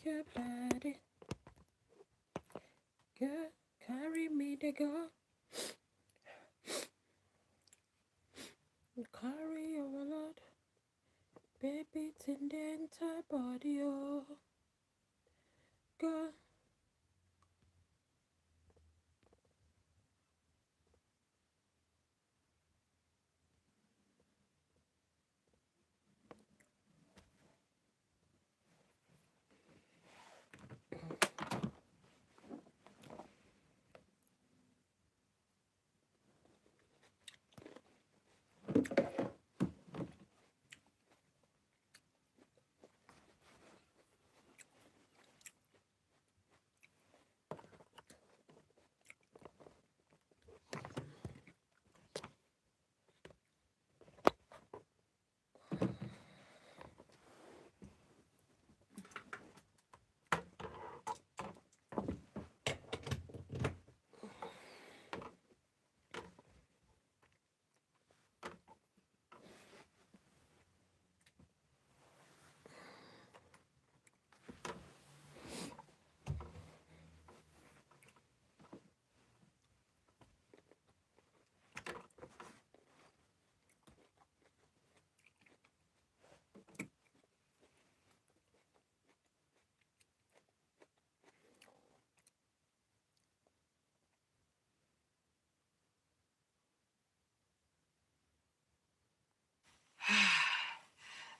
your body. Girl, carry me to go. Carry your load. Baby, it's in the entire body, oh. Girl.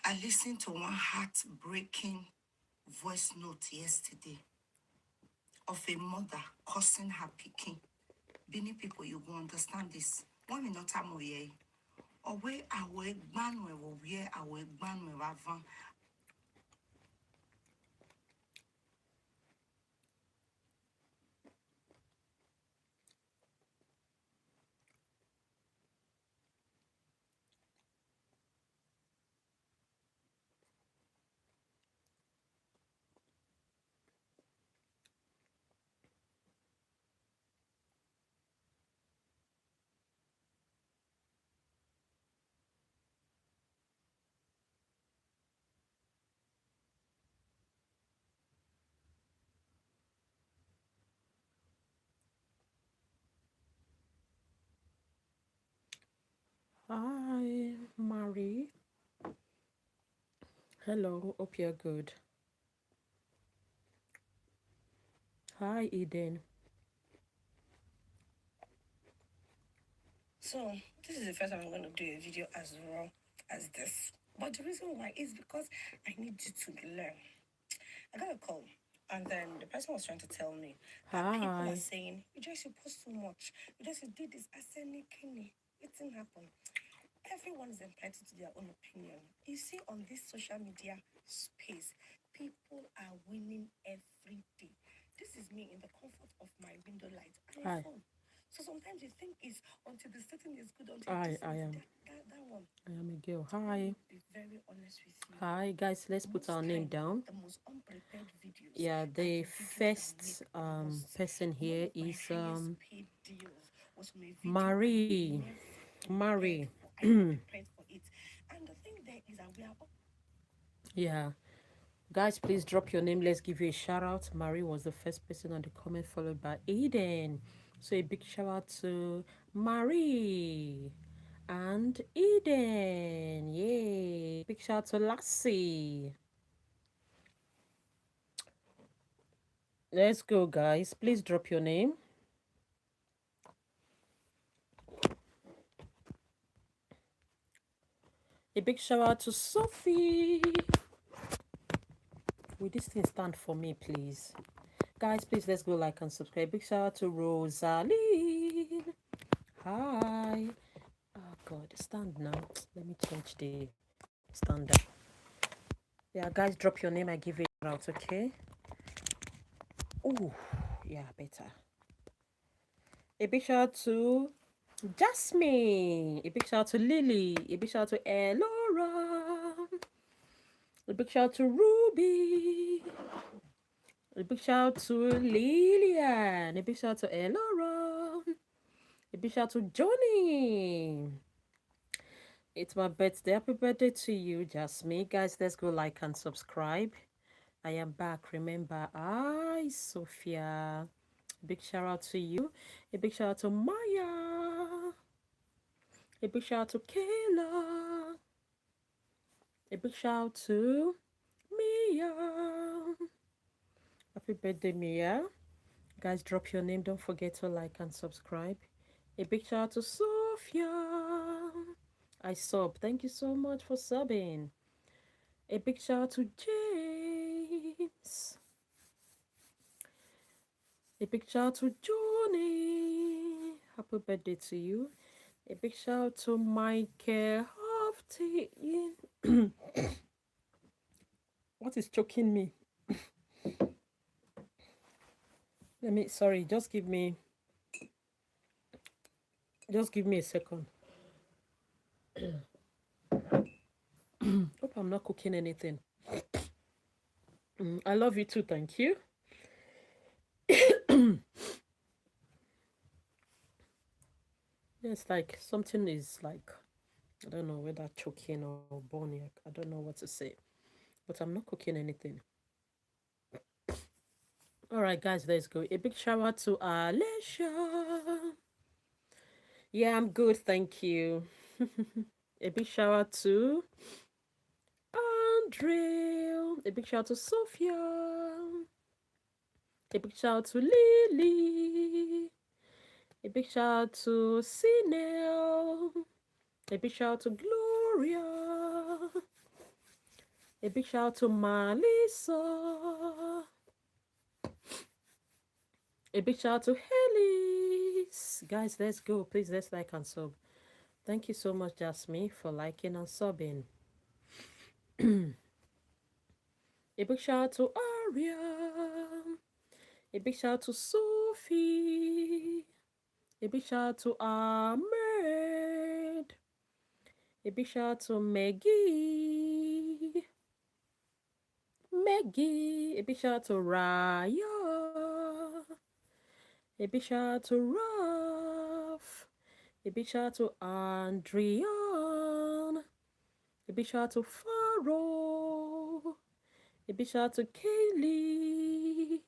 I listened to one heartbreaking voice note yesterday of a mother cursing her pikin. Many people, you will understand this. One minute I'm away. Away, away, banwe, away, banwe, avant. Hi, Marie. Hello, hope you're good. Hi, Eden. So, this is the first time I'm going to do a video as raw as this. But the reason why is because I need you to learn. I got a call, and then the person was trying to tell me that people are Hi. saying, you just you post so much. You just you did this. I said, Nikini, it didn't happen. Everyone is entitled to their own opinion. You see, on this social media space, people are winning every day. This is me in the comfort of my window light and a Hi. phone. So sometimes you think it's until the setting is good, until Hi, this I is am. that one. I am a girl. Let Hi. me be very honest with you. Hi, guys. Let's put our Most name time, down. the most unprepared videos Yeah, are the the videos that make first most. person One here of my is highest paid deals was from a video I Marie. never prepared Marie. for. I never prepared for it. And the thing there is that we are all Yeah. Guys, please drop your name. Let's give you a shout out. Marie was the first person on the comment, followed by Eden. So a big shout out to Marie and Eden. Yay. Big shout out to Lassie. Let's go, guys. Please drop your name. A big shout out to Sophie. Will this thing stand for me, please? Guys, please let's go like and subscribe. Big shout out to Rosaline. Hi. Oh God, stand now. Let me change the standard. Yeah, guys, drop your name. I give it out, okay? Oh, yeah, better. A big shout out to Jasmine. A big shout out to Lily. A big shout out to Elora. A big shout out to Ruby. A big shout out to Lillian. A big shout out to Elora. A big shout out to Johnny. It's my birthday. Happy birthday to you, Jasmine. Guys, let's go like and subscribe. I am back. Remember, hi, Sophia. Big shout out to you. A big shout out to Maya. A big shout out to Kayla. A big shout out to Mia. Happy birthday, Mia. Guys, drop your name. Don't forget to like and subscribe. A big shout out to Sophia. I sub. Thank you so much for subbing. A big shout out to James. A big shout out to Johnny. Happy birthday to you. A big shout out to Michael Hofty. What is choking me? Sorry, just give me a second. Hope I'm not cooking anything. I love you too, thank you. It's like something is like, I don't know whether choking or burning. I don't know what to say. But I'm not cooking anything. Alright, guys, let's go. A big shout out to Alicia. Yeah, I'm good, thank you. A big shout out to Andre. A big shout out to Sophia. A big shout out to Lily. A big shout out to Sinel. A big shout out to Gloria. A big shout out to Melissa. A big shout out to Hellis. Guys, let's go. Please, let's like and sub. Thank you so much, Jasmine, for liking and subbing. A big shout out to Aria. A big shout out to Sophie. A big shout out to Ahmed. A big shout out to Maggie. A big shout out to Raya. A big shout out to Ralph. A big shout out to Andrian. A big shout out to Faro. A big shout out to Kaylee.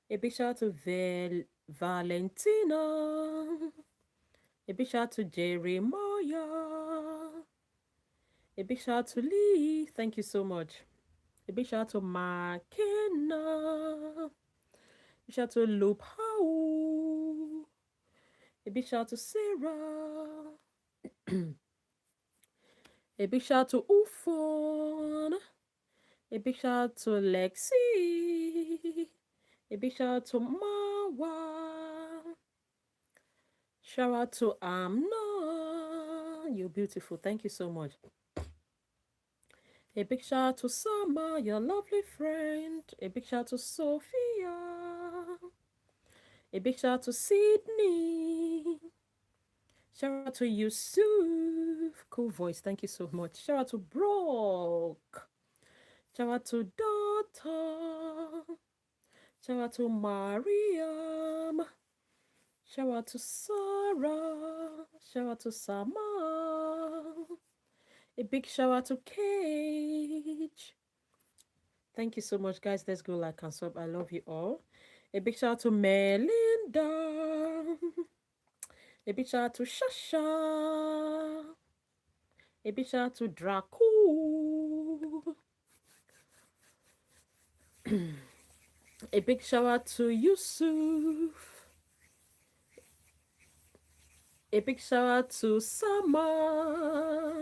A big shout out to Valentina. A big shout out to Jeremiah. A big shout out to Lee. Thank you so much. A big shout out to McKenna. A big shout out to Loop Howe. A big shout out to Sarah. A big shout out to Ufon. A big shout out to Lexi. A big shout out to Mawa. Shout out to Amna. You're beautiful. Thank you so much. A big shout out to Sama, your lovely friend. A big shout out to Sophia. A big shout out to Sydney. Shout out to Yusuf. Cool voice. Thank you so much. Shout out to Brock. Shout out to Daughter. Shout out to Mariam. Shout out to Sarah. Shout out to Sama. A big shout out to Cage. Thank you so much, guys. Let's go like and sub. I love you all. A big shout out to Melinda. A big shout out to Shasha. A big shout out to Draco. A big shout out to Yusuf. A big shout out to Sama.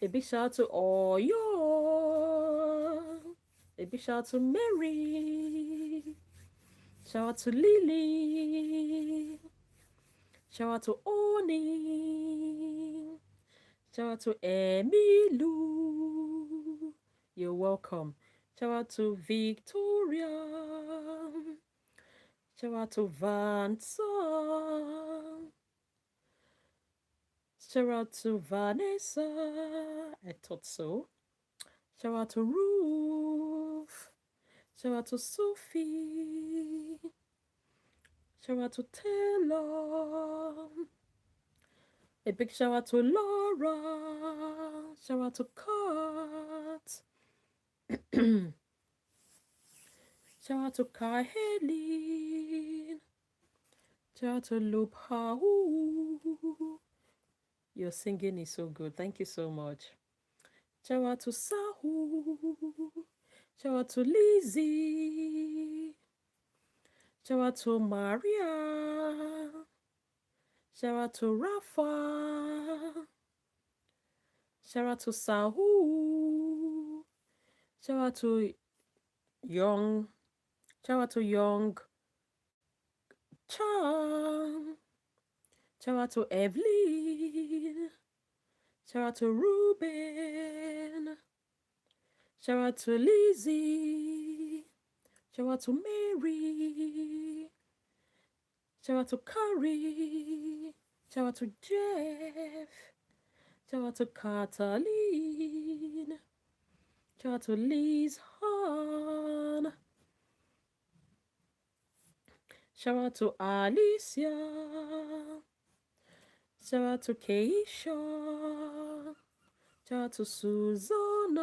A big shout out to Oyo. A big shout out to Mary. Shout out to Lily. Shout out to Oni. Shout out to Emilu. You're welcome. Shout out to Victoria. Shout out to Vanessa. Shout out to Vanessa. I thought so. Shout out to Ruth. Shout out to Sophie. Shout out to Taylor. A big shout out to Laura. Shout out to Kat. Shout out to Kai Helene. Shout out to Loop Hau. Your singing is so good. Thank you so much. Shout out to Sahu. Shout out to Lizzie. Shout out to Maria. Shout out to Rafa. Shout out to Sahu. Shout out to Young. Shout out to Young Chan. Shout out to Evelyn. Shout out to Ruben. Shout out to Lizzie. Shout out to Mary. Shout out to Curry. Shout out to Jeff. Shout out to Cataline. Shout out to Liz Han. Shout out to Alicia. Shout out to Keisha. Shout out to Susanna.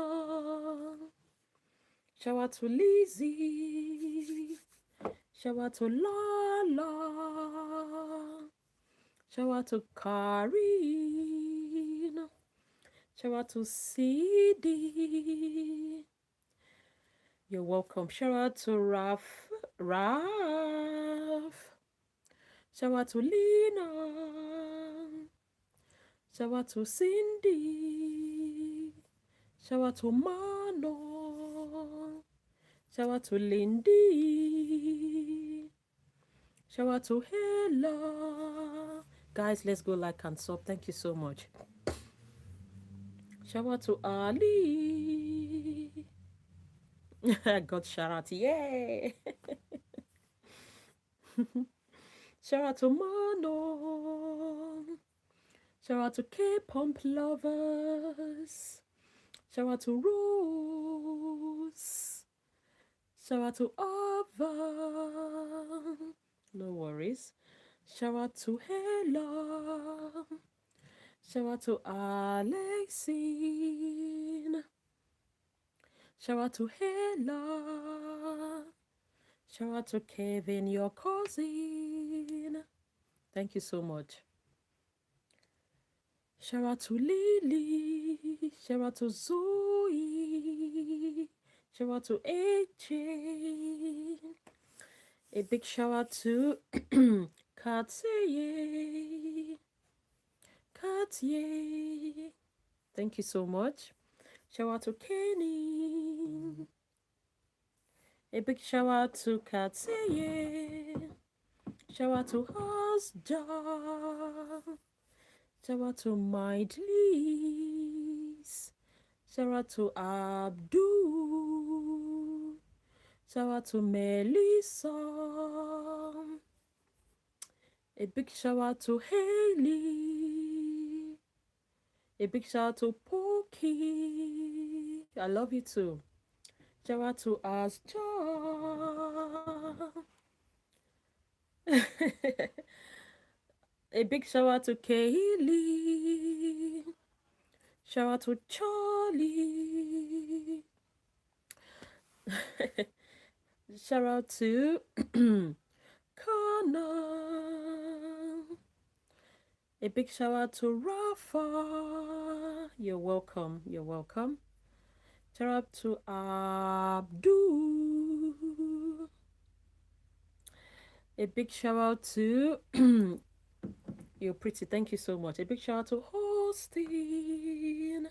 Shout out to Lizzie. Shout out to Lala. Shout out to Karine. Shout out to CD. You're welcome. Shout out to Raf. Shout out to Lena. Shout out to Cindy. Shout out to Mano. Shout out to Lindy. Shout out to Hella. Guys, let's go like and sub. Thank you so much. Shout out to Ali. I got shout out. Yay! Shout out to Mano. Shout out to K-pop lovers. Shout out to Rose. Shout out to Ava. No worries. Shout out to Hella. Shout out to Alexine. Shout out to Hella. Shout out to Kevin, your cousin. Thank you so much. Shout out to Lily. Shout out to Zoe. Shout out to AJ. A big shout out to Katye. Katye. Thank you so much. Shout out to Kenny. A big shout out to Katye. Shout out to Hasja. Shout out to Mindleys. Shout out to Abdul. Shout out to Melissa. A big shout out to Haley. A big shout out to Pokey. I love you too. Shout out to Asja. A big shout out to Kaylee. Shout out to Charlie. Shout out to Connor. A big shout out to Rafa. You're welcome. You're welcome. Shout out to Abdul. A big shout out to you're pretty. Thank you so much. A big shout out to Austin.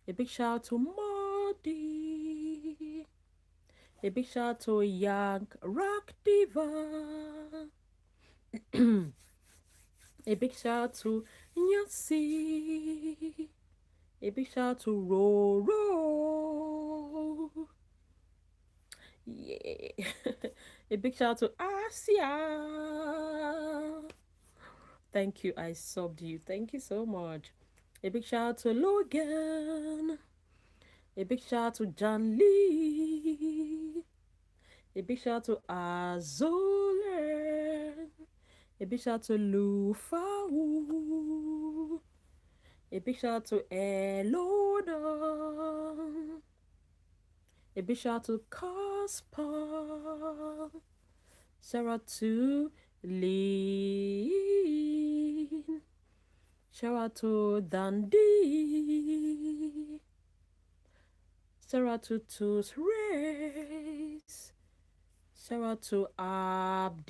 A big shout out to Marty. A big shout out to Young Rock Diva. A big shout out to Yancy. A big shout out to Roro. Yeah. A big shout out to Asia. Thank you. I subbed you. Thank you so much. A big shout out to Logan. A big shout out to John Lee. A big shout out to Azole. A big shout out to Lufau. A big shout out to Elona. A big shout out to Casper. Shout out to Lean. Shout out to Dandy. Shout out to Tooth Race. Shout out to Abdib.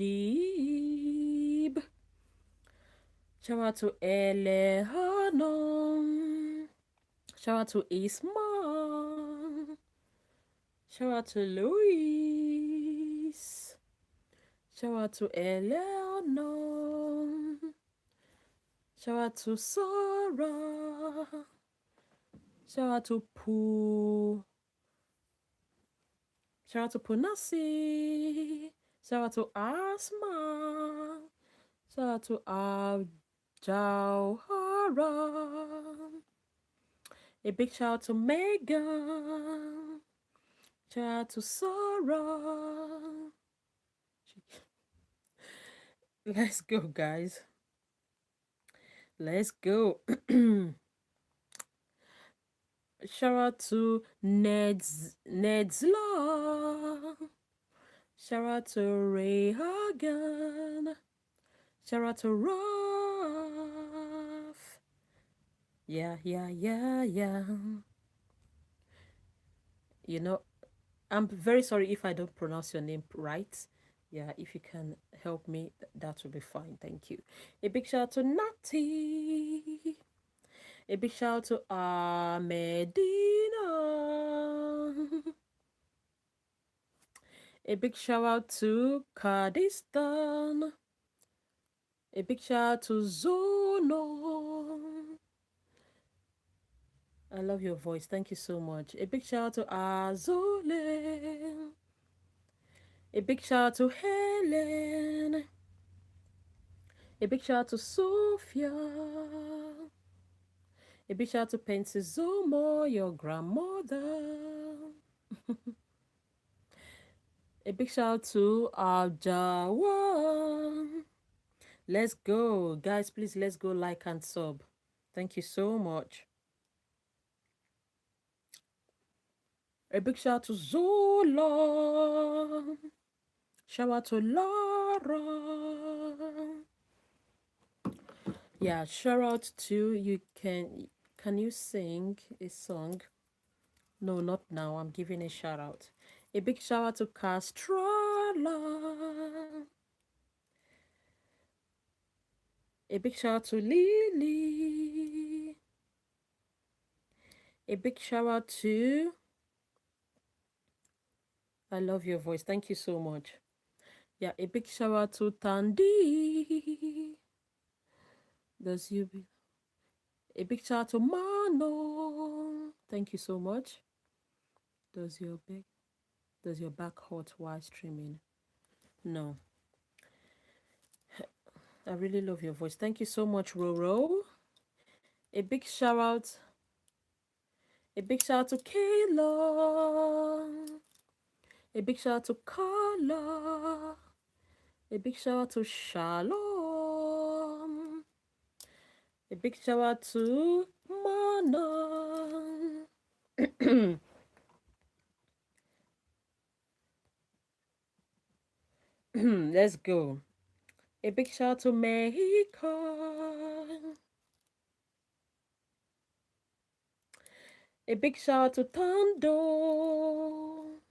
Shout out to Elehanon. Shout out to Isma. Shout out to Luis. Shout out to Eleanor. Shout out to Sarah. Shout out to Pooh. Shout out to Punasi. Shout out to Asma. Shout out to Jauhara. A big shout out to Megan. Shout out to Sarah. Let's go, guys. Let's go. Shout out to Ned's Law. Shout out to Ray Hagan. Shout out to Ruff. Yeah. You know, I'm very sorry if I don't pronounce your name right. Yeah, if you can help me, that will be fine. Thank you. A big shout out to Natty. A big shout out to Medina. A big shout out to Kurdistan. A big shout out to Zono. I love your voice. Thank you so much. A big shout out to Azole. A big shout out to Helen. A big shout out to Sophia. A big shout out to Pensizomo, your grandmother. A big shout out to Aljawan. Let's go. Guys, please, let's go like and sub. Thank you so much. A big shout out to Zola. Shout out to Laura. Yeah, shout out to you. Can you sing a song? No, not now. I'm giving a shout out. A big shout out to Castrala. A big shout out to Lily. A big shout out to... I love your voice. Thank you so much. Yeah, a big shout out to Tandy. Does you be... A big shout out to Mano. Thank you so much. Does your back hurt while streaming? No. I really love your voice. Thank you so much, Roro. A big shout out. A big shout out to Kayla. A big shout out to Carla. A big shout out to Shalom. A big shout out to Mana. Let's go. A big shout out to Mexico. A big shout out to Tando.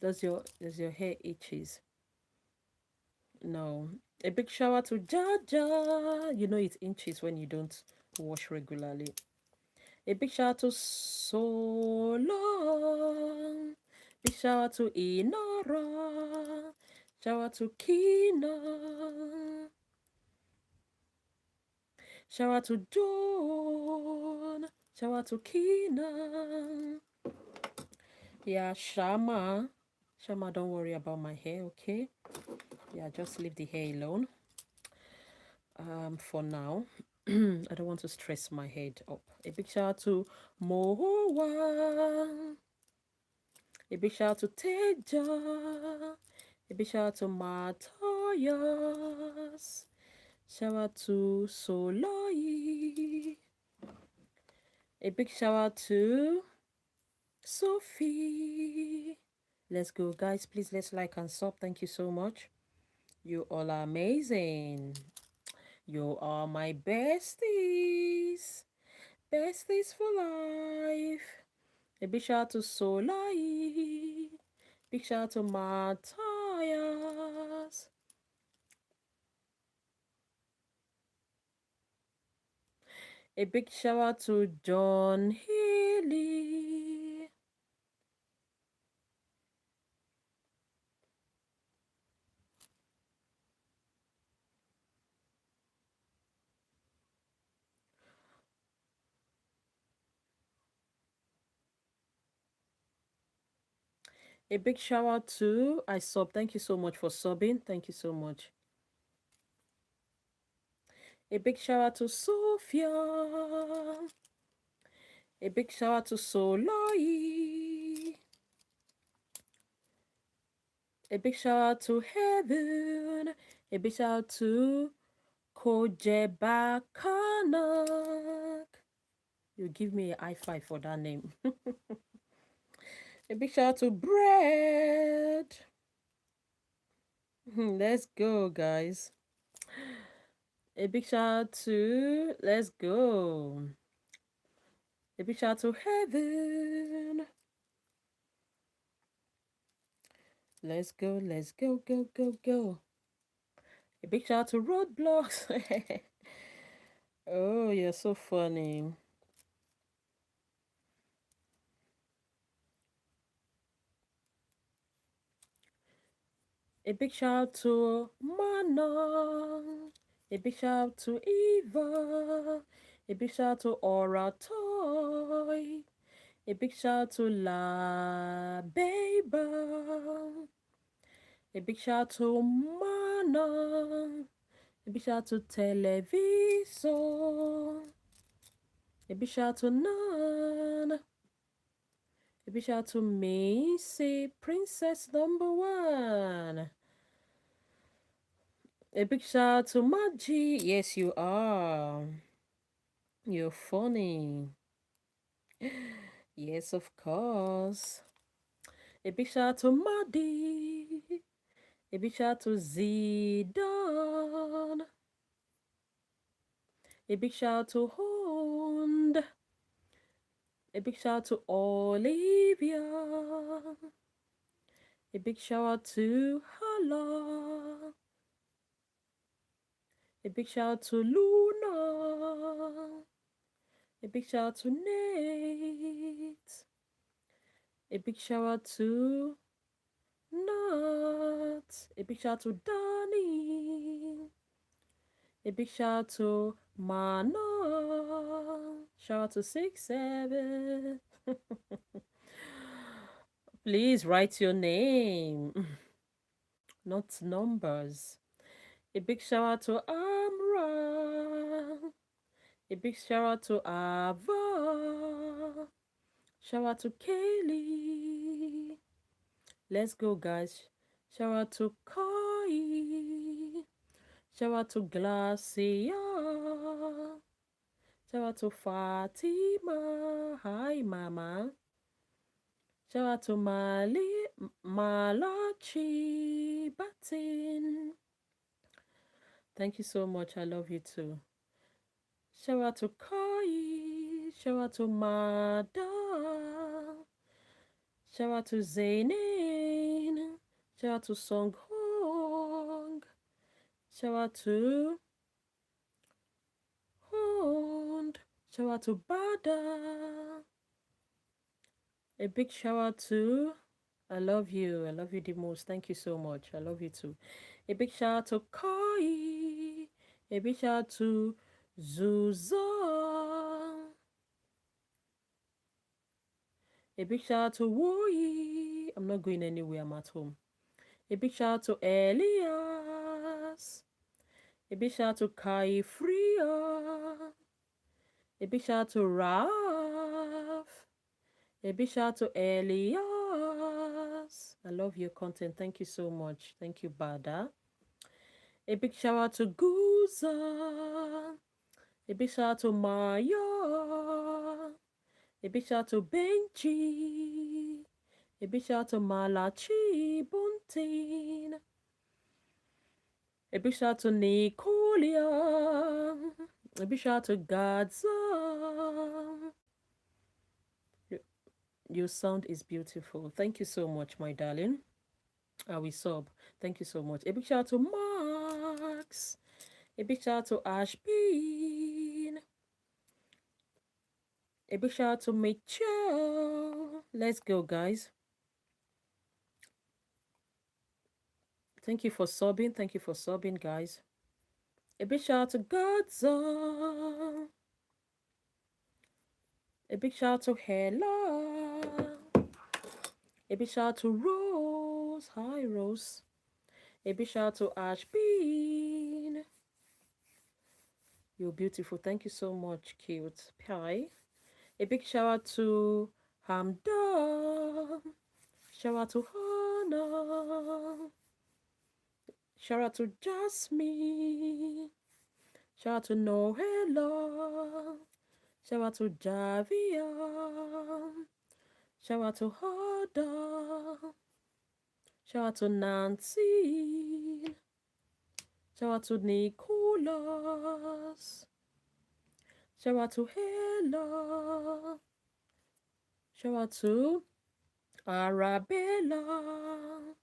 Does your hair itches? No. A big shout out to Jaja. You know it itches when you don't wash regularly. A big shout out to Solon. Big shout out to Inara. Shout out to Kina. Shout out to Dawn. Shout out to Kina. Yeah, Shama. Shama, don't worry about my hair, okay? Yeah, just leave the hair alone. For now. I don't want to stress my head up. A big shout out to Moa. A big shout out to Teja. A big shout out to Matthias. Shout out to Soloi. A big shout out to Sophie. Let's go, guys. Please let's like and sub. Thank you so much. You all are amazing. You are my besties. Besties for life. A big shout out to Solai. Big shout out to Matthias. A big shout out to John Healy. A big shout out to I sub. Thank you so much for subbing. Thank you so much. A big shout out to Sophia. A big shout out to Solai. A big shout out to Heaven. A big shout out to Kojebakanak. You give me a high five for that name. A big shout out to Bread. Let's go, guys. A big shout out to let's go. A big shout out to Heaven. Let's go, go, go, go. A big shout out to Roadblocks. Oh, you're so funny. A big shout out to Mana. A big shout out to Eva. A big shout out to Aura Toy. A big shout out to La Beba. A big shout out to Mana. A big shout out to Televiso. A big shout out to Nan. A big shout out to Macy, Princess number one. A big shout out to Maggie. Yes, you are. You're funny. Yes, of course. A big shout out to Maddie. A big shout out to Zidane. A big shout out to Hond. A big shout out to Olivia. A big shout out to Hala. A big shout out to Luna. A big shout out to Nate. A big shout out to Nat. A big shout out to Danny. A big shout out to Mana. Shout out to 6-7. Please write your name, not numbers. A big shout out to Amra. A big shout out to Ava. Shout out to Kaylee. Let's go, guys. Shout out to Kai. Shout out to Glacia. Shout out to Fatima. Hi, Mama. Shout out to Malachi Batin. Thank you so much. I love you too. Shout out to Kai. Shout out to Mada. Shout out to Zainin. Shout out to Song Hong. Shout out to Hond. Shout out to Bada. A big shout out to I love you. I love you the most. Thank you so much. I love you too. A big shout out to Kai. A big shout out to Zuza. A big shout out to Woi. I'm not going anywhere. I'm at home. A big shout out to Elias. A big shout out to Kai Freya. A big shout out to Raf. A big shout out to Elias. I love your content. Thank you so much. Thank you, Bada. A big shout out to Guza. A big shout out to Maya. A big shout out to Benji. A big shout out to Malachi Bunting. A big shout out to Nicolia. A big shout out to Godza. Your sound is beautiful. Thank you so much, my darling. I will sub. Thank you so much. A big shout out to Max. A big shout out to Ashbin. A big shout out to Mitchell. Let's go, guys. Thank you for subbing. Thank you for subbing, guys. A big shout out to Godza. A big shout out to Hella. A big shout out to Rose. Hi, Rose. A big shout out to Ashbin. You're beautiful. Thank you so much, cute pie. A big shout out to Hamda. Shout out to Hannah. Shout out to Jasmine. Shout out to Noella. Shout out to Javia. Shout out to Hada. Shout out to Nancy. Shout out to Nicholas. Shout out to Hella. Shout out to Arabella.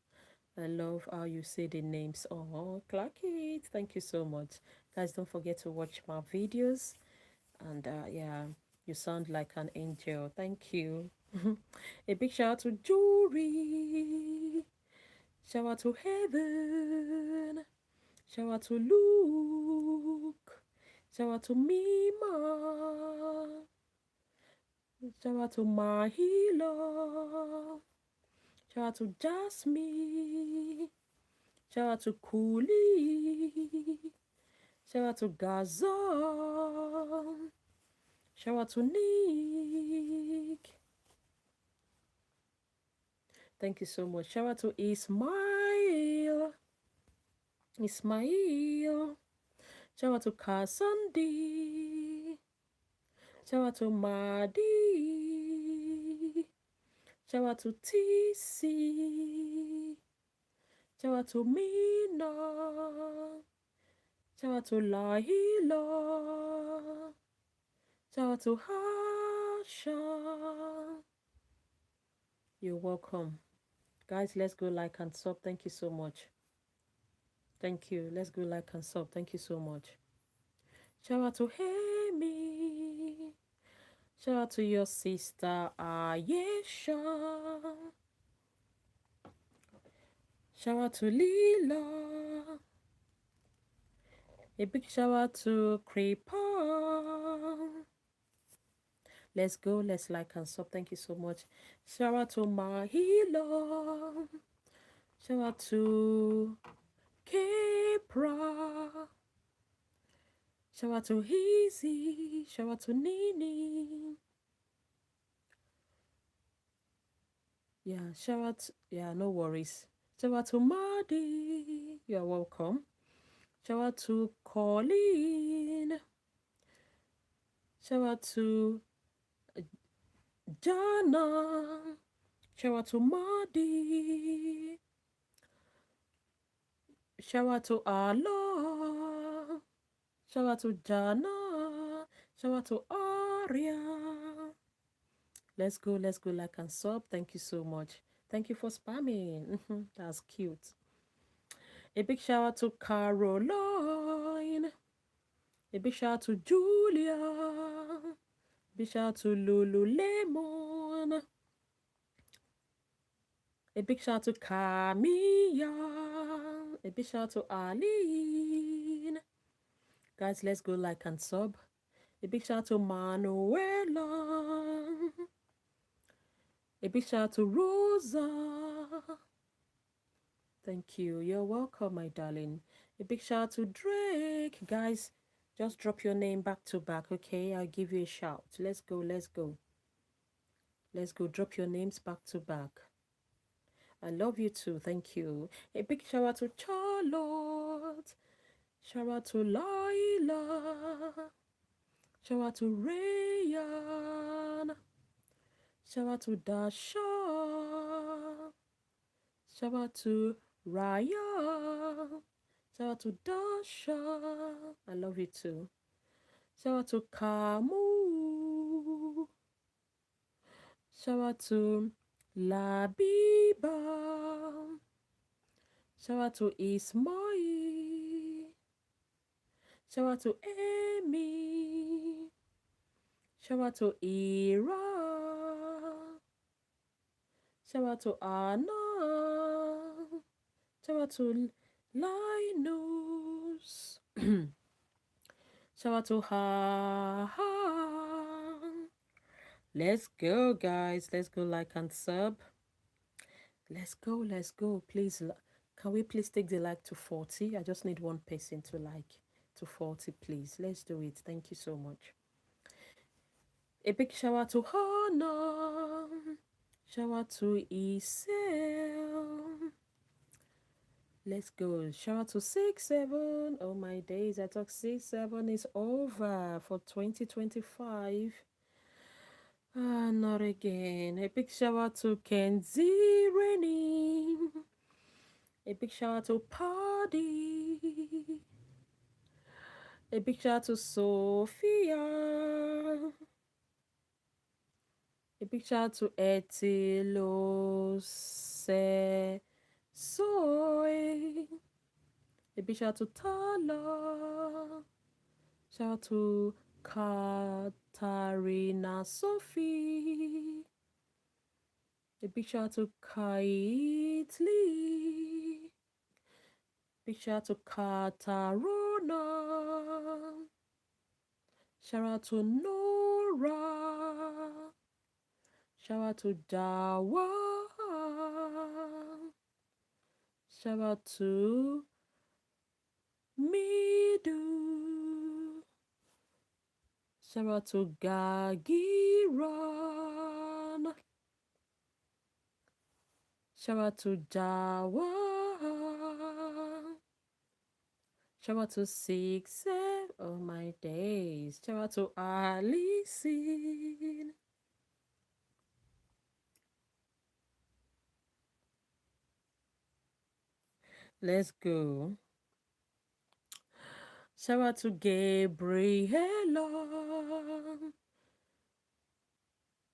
I love how you say the names. Oh, Clark it. Thank you so much. Guys, don't forget to watch my videos. And yeah, you sound like an angel. Thank you. A big shout out to Jury. Shout out to Heaven. Shout out to Luke. Shout out to Mima. Shout out to Mahila. Shout out to Jasmine. Shout out to Kuli. Shout out to Gaza. Shout out to Nick. Thank you so much. Shout out to Ismail. Shout out to Kasandi. Shout out to Madi. Shout out to TC. Shout out to Mina. Shout out to Lahila. Shout out to Hasha. You're welcome. Guys, let's go like and sub. Thank you so much. Thank you. Let's go like and sub. Thank you so much. Shout out to Hemi. Shout out to your sister Ayesha. Shout out to Lila. A big shout out to Creeper. Let's go. Let's like and sub. Thank you so much. Shout out to Mahila. Shout out to Kepra. Shout out to Easy. Shout out to Nini. Yeah, shout out. Yeah, no worries. Shout out to Madi. You're welcome. Shout out to Colleen. Shout out to Jana. Shout out to Madi. Shout out to Allah. Shout out to Jana. Shout out to Arya. Let's go like and sub. Thank you so much. Thank you for spamming. That's cute. A big shout out to Caroline. A big shout out to Julia. A big shout out to Lululemon. A big shout out to Camilla. A big shout out to Aline. Guys, let's go like and sub. A big shout out to Manuela. A big shout out to Rosa. Thank you. You're welcome, my darling. A big shout out to Drake. Guys, just drop your name back to back, okay? I'll give you a shout. Let's go. Let's go. Let's go. Drop your names back to back. I love you too. Thank you. A big shout out to Charlotte. Shout out to Laila. Shout out to Rayan. Shout out to Dasha. Shout out to Raya. Shout out to Dasha. I love you too. Shout out to Kamu. Shout out to Labiba. Shout out to Ismail. Shout out to Amy. Shout out to Ira. Shout out to Anna. Shout out to Linus. Shout out to Ha. Let's go, guys. Let's go like and sub. Let's go. Let's go. Please, can we please take the like to 40? I just need one person to like to 40, please. Let's do it. Thank you so much. A big shout out to Hannah. Shout out to Isel. Let's go. Shout out to 6-7. Oh my days. I thought 6-7 is over for 2025. Ah, not again. A big shout out to Kenzie Rennie. A big shout out to Paddy. A big shout out to Sophia. A big shout out to Etilose Soy. A big shout out to Tala. Shout out to Katarina Sophie. A big shout out to Kate Lee. Big shout out to Katarona. Shout out to Nora. Shout out to Dawa. Shout out to Midu. Shout out to Gagiran. Shout out to Dawa. Shout out to 6 Oh my days. Shout out to Alice. Let's go. Shout out to Gabriella.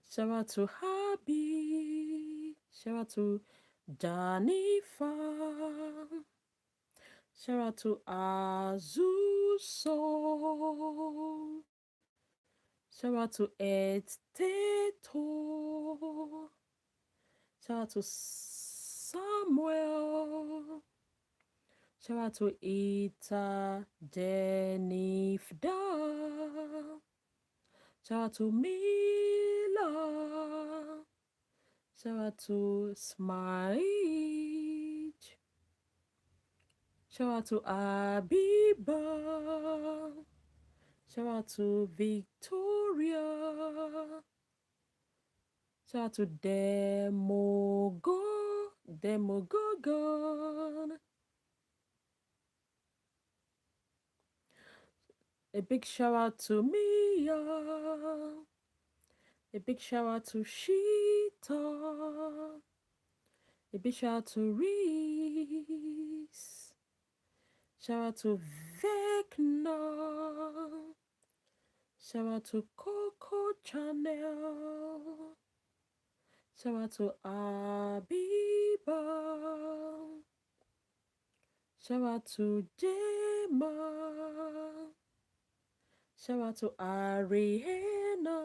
Shout out to Happy. Shout out to Danifa. Shout out to Azuso. Shout out to Esteto. Shout out to Samuel. Shout out to Ita Denifda. Shout out to Mila. Shout out to Smile. Shout out to Abiba. Shout out to Victoria. Shout out to Demogogon. A big shout out to Mia. A big shout out to Sheeta. A big shout out to Reese. Shout out to Vecna. Shout out to Coco Channel. Shout out to Abiba. Shout out to Gemma. Shout out to Ariana.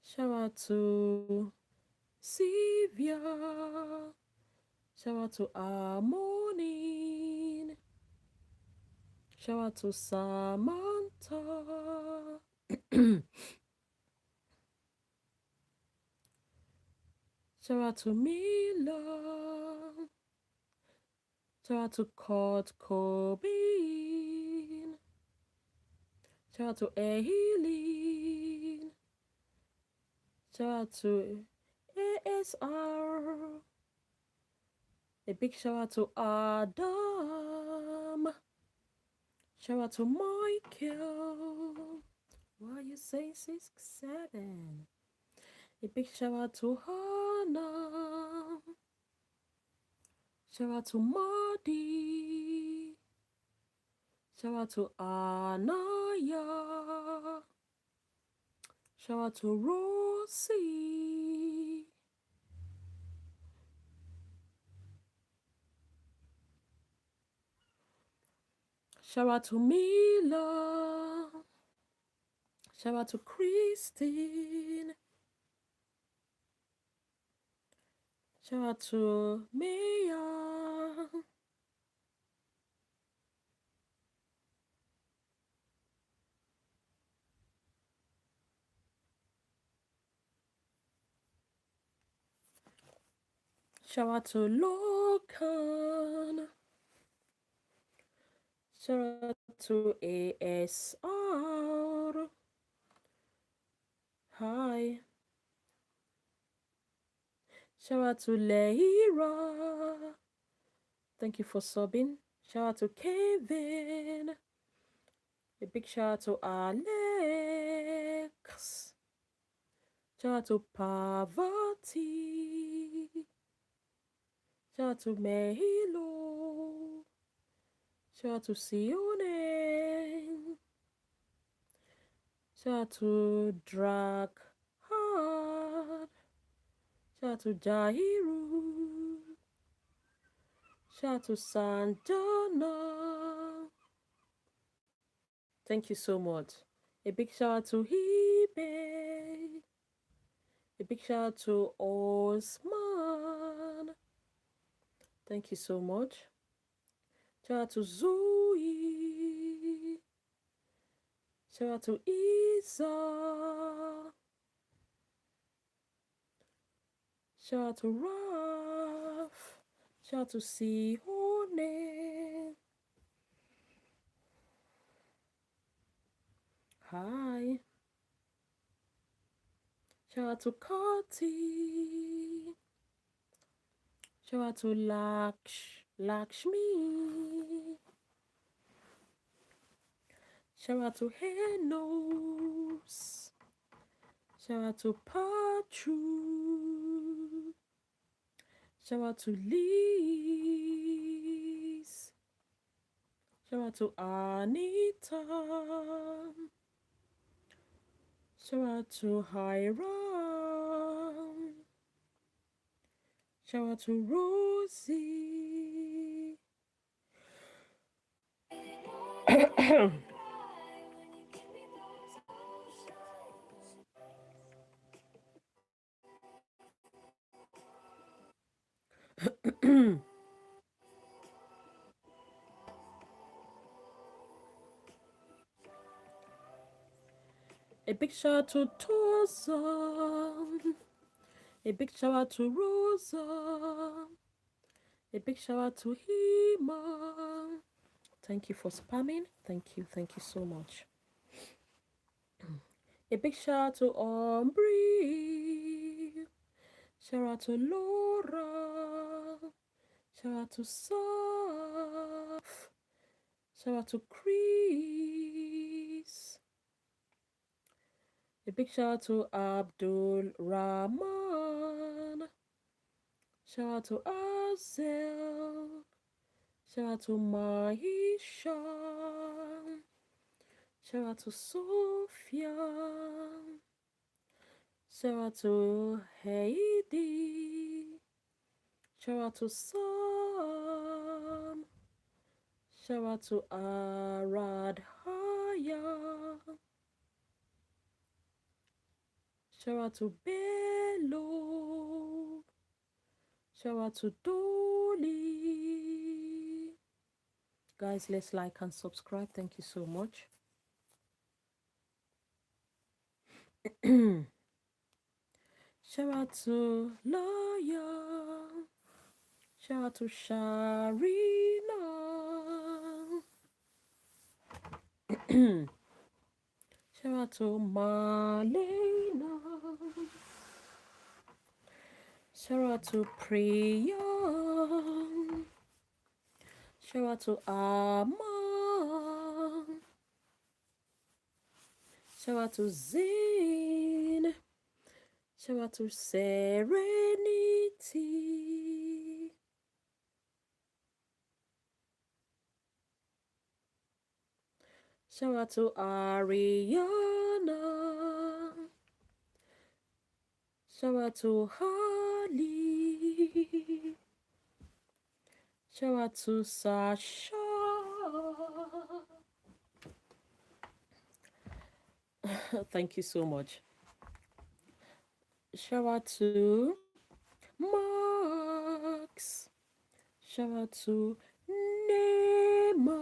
Shout out to Sylvia. Shout out to Harmony. Shout out to Samantha. Shout out to Mila. Shout out to Kurt Cobain. Shout out to Eileen. Shout out to ASR. A big shout out to Adam. Shout out to Michael. Why you say 6-7? A big shout out to Hannah. Shout out to Marty. Shout out to Anaya. Shout out to Rosie. Shout out to Mila. Shout out to Christine. Shout out to Mia. Shout out to Logan. Shout out to ASR. Hi. Shout out to Leira. Thank you for subbing. Shout out to Kevin. A big shout out to Alex. Shout out to Parvati. Shout out to Mehilo. Shout out to Sione. Shout out to Drag Hard. Shout out to Jahiru. Shout out to Sanjana. Thank you so much. A big shout out to Hebe. A big shout out to Osman. Thank you so much. Shout out to Zoe. Shout out to Isa. Shout out to Raf. Shout out to Sihone. Hi. Shout out to Kati. Shout out to Lakshmi. Shout out to Henos. Shout out to Patru. Shout out to Liz. Shout out to Anita. Shout out to Hiram. Shout out to Rosie. A big shout out to Toza. A big shout out to Rosa. A big shout out to Hima. Thank you for spamming. Thank you so much. A big shout out to Aubrey. Shout out to Laura. Shout out to Saf. Shout out to Chris. A big shout out to Abdul Rahman. Shout out to Azel. Shout out to Maisha. Shout out to Sophia. Shout out to Heidi. Shout out to Sam. Shout out to Aradhaya. Shout out to Bello. Shout out to Dolly. Guys, let's like and subscribe. Thank you so much. Shout out to Laya. Shout out to Sharina. Shout out to Marlena. Shout out to Priya. Shout out to Amma. Shout out to Zane. Shout out to Serenity. Shout out to Ariana. Shout out to Harley. Shout out to Sasha. Thank you so much. Shout out to Max. Shout out to Neema.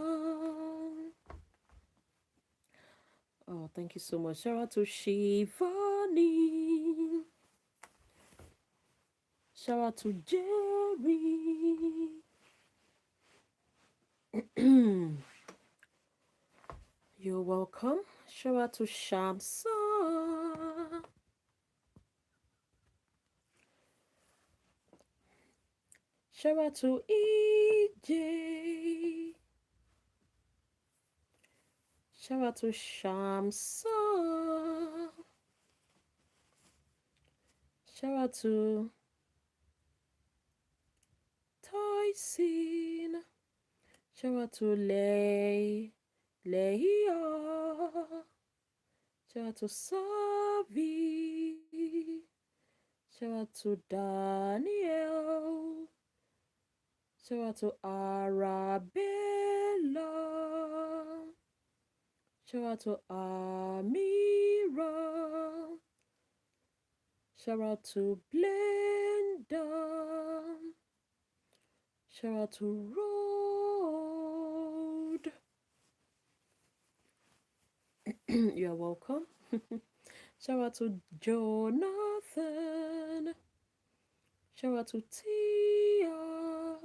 Oh, thank you so much. Shout out to Shivani. Shout out to Jerry. You're welcome. Shout out to Shamsa. Shout out to EJ. Shout out to Shamsa. Shout out to Tyson. Shout out to Leia. Shout out to Savi. Shout out to Daniel. Shout out to Arabella. Shout out to Amira. Shout out to Blenda. Shout out to Road. You're welcome. Shout out to Jonathan. Shout out to Tia.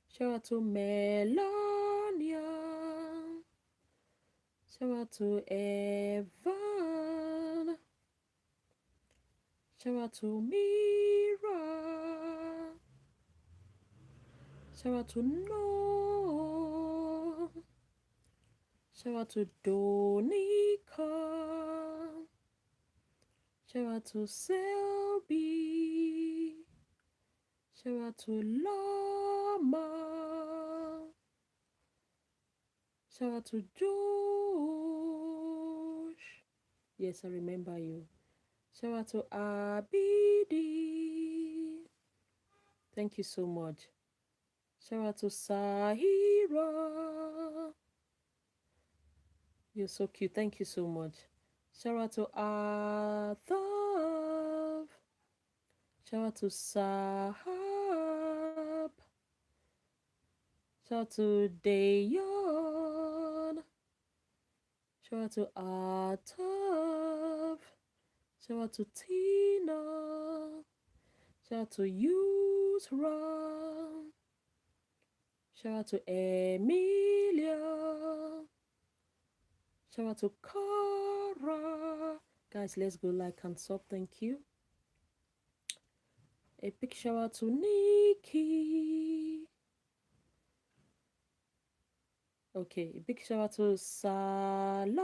Shout out to Melania. Shout out to Evan. Shout out to Mira. Shout out to No. Shout out to Donika. Shout out to Selby. Shout out to Lama. Shout out to Josh. Yes, I remember you. Shout out to Abidi. Thank you so much. Shout out to Sahira. You're so cute. Thank you so much. Shout out to Athav. Shout out to Sahab. Shout out to Dayon. Shout out to Atav. Shout out to Tina. Shout out to Yusra. Shout out to Emilia. Shout out to Cara. Guys, let's go like and sub. Thank you. A big shout out to Nikki. Okay, a big shout out to Salama.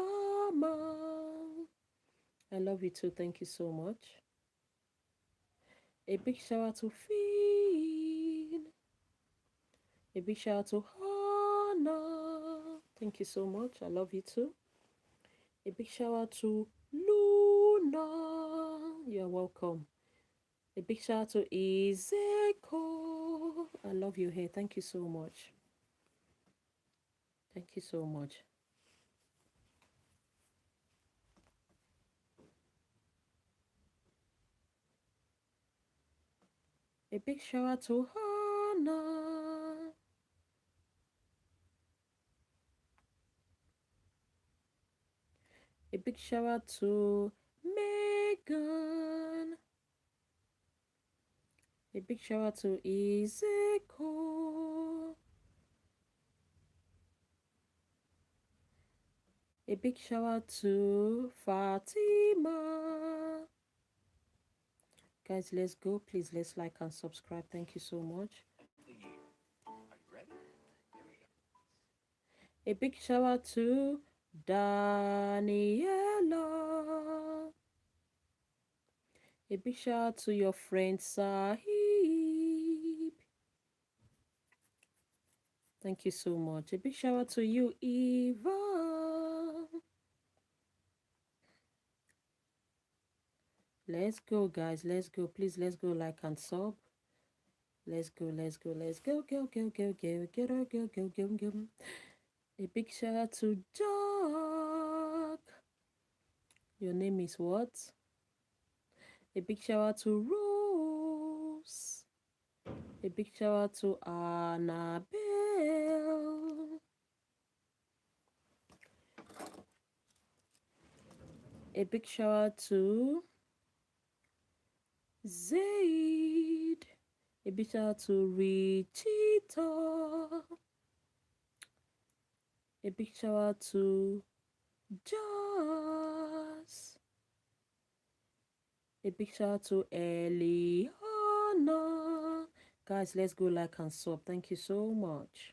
I love you too. Thank you so much. A big shout out to Finn. A big shout out to Hannah. Thank you so much. I love you too. A big shout out to Luna. You're welcome. A big shout out to Izeko. I love you here. Thank you so much. Thank you so much. A big shout out to Hannah. A big shout out to Megan. A big shout out to Izeko. A big shout out to Fatima. Guys, let's go. Please, let's like and subscribe. Thank you so much. A big shout out to Daniela. A big shout out to your friend Sahib. Thank you so much. A big shout out to you, Eva. Let's go, guys. Let's go. Please, let's go like and sub. Let's go, let's go, let's go, go, go, go, go, go, go, go, go, go, go. A big shout out to Jack. Your name is what? A big shout out to Rose. A big shout out to Annabelle. A big shout out to Zaid. A big shout out to Richita. A big shout out to Jazz. A big shout out to Eliana. Guys, let's go like and sub. Thank you so much.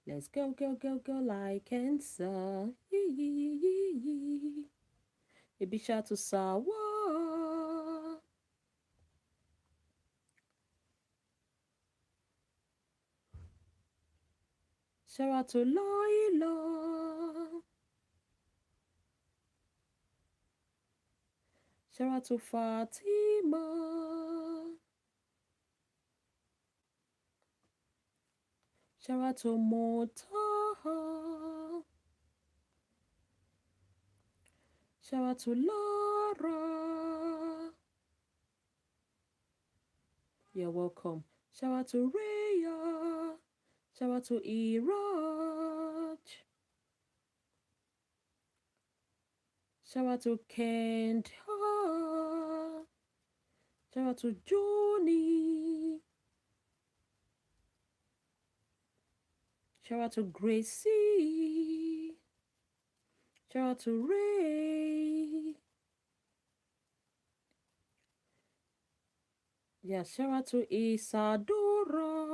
Let's go, go, go, go like and sub. A big shout out to Sawa. Shout out to Laila. Shout out to Fatima. Shout out to Motaha. Shout out to Laura. You're welcome. Shout out to Rhea. Shout out to Iraj. Shout out to Kent. Shout out to Johnny. Shout out to Gracie. Shout out to Ray. Yeah, shout out to Isadora.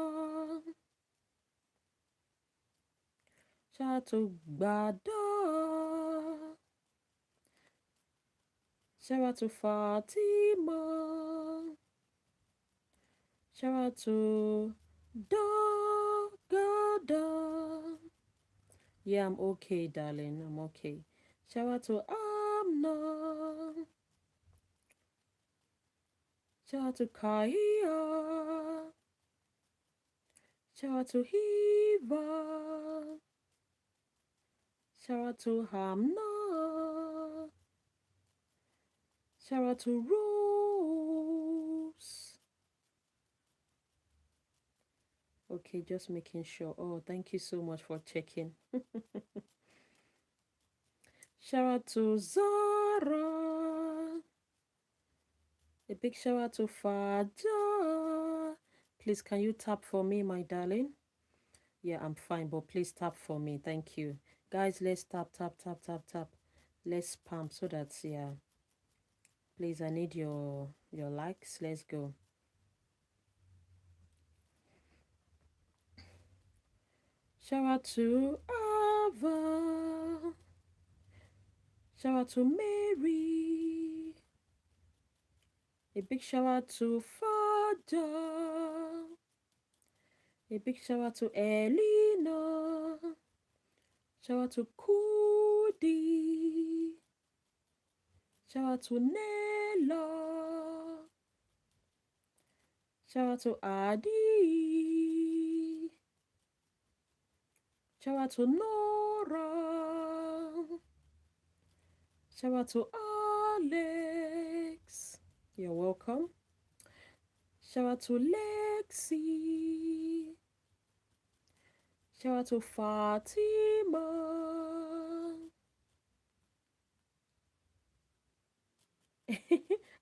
Shout out to Bada. Shout out to Fatima. Shout out to Dagada. Yeah, I'm okay, darling. I'm okay. Shout out to Amna. Shout out to Kaya. Shout out to Hiva. Shout out to Hamna. Shout out to Rose. Okay, just making sure. Oh, thank you so much for checking. Shout out to Zara. A big shout out to Faja. Please, can you tap for me, my darling? Yeah, I'm fine, but please tap for me. Thank you. Guys, let's tap, tap, tap, tap, tap. Let's spam so that, yeah. Please, I need your likes. Let's go. Shout out to Ava. Shout out to Mary. A big shout out to Faja. A big shout out to Elena. Shout out to Kudi. Shout out to Nella. Shout out to Adi. Shout out to Nora. Shout out to Alex. You're welcome. Shout out to Lexi. Shout out to Fatima.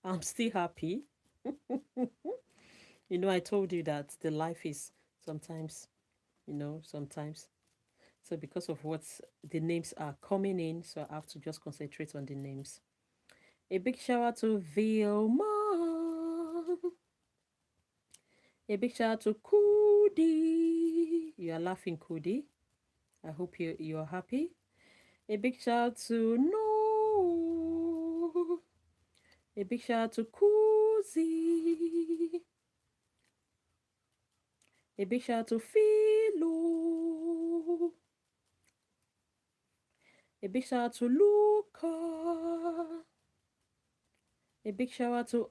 I'm still happy. You know, I told you that the life is sometimes, sometimes. So because of what the names are coming in, so I have to just concentrate on the names. A big shout out to Vilma. A big shout out to Kudi. You are laughing, Kudi. I hope you're happy. A big shout out to No. A big shout out to Kuzi. A big shout out to Philo. A big shout out to Luca. A big shout out to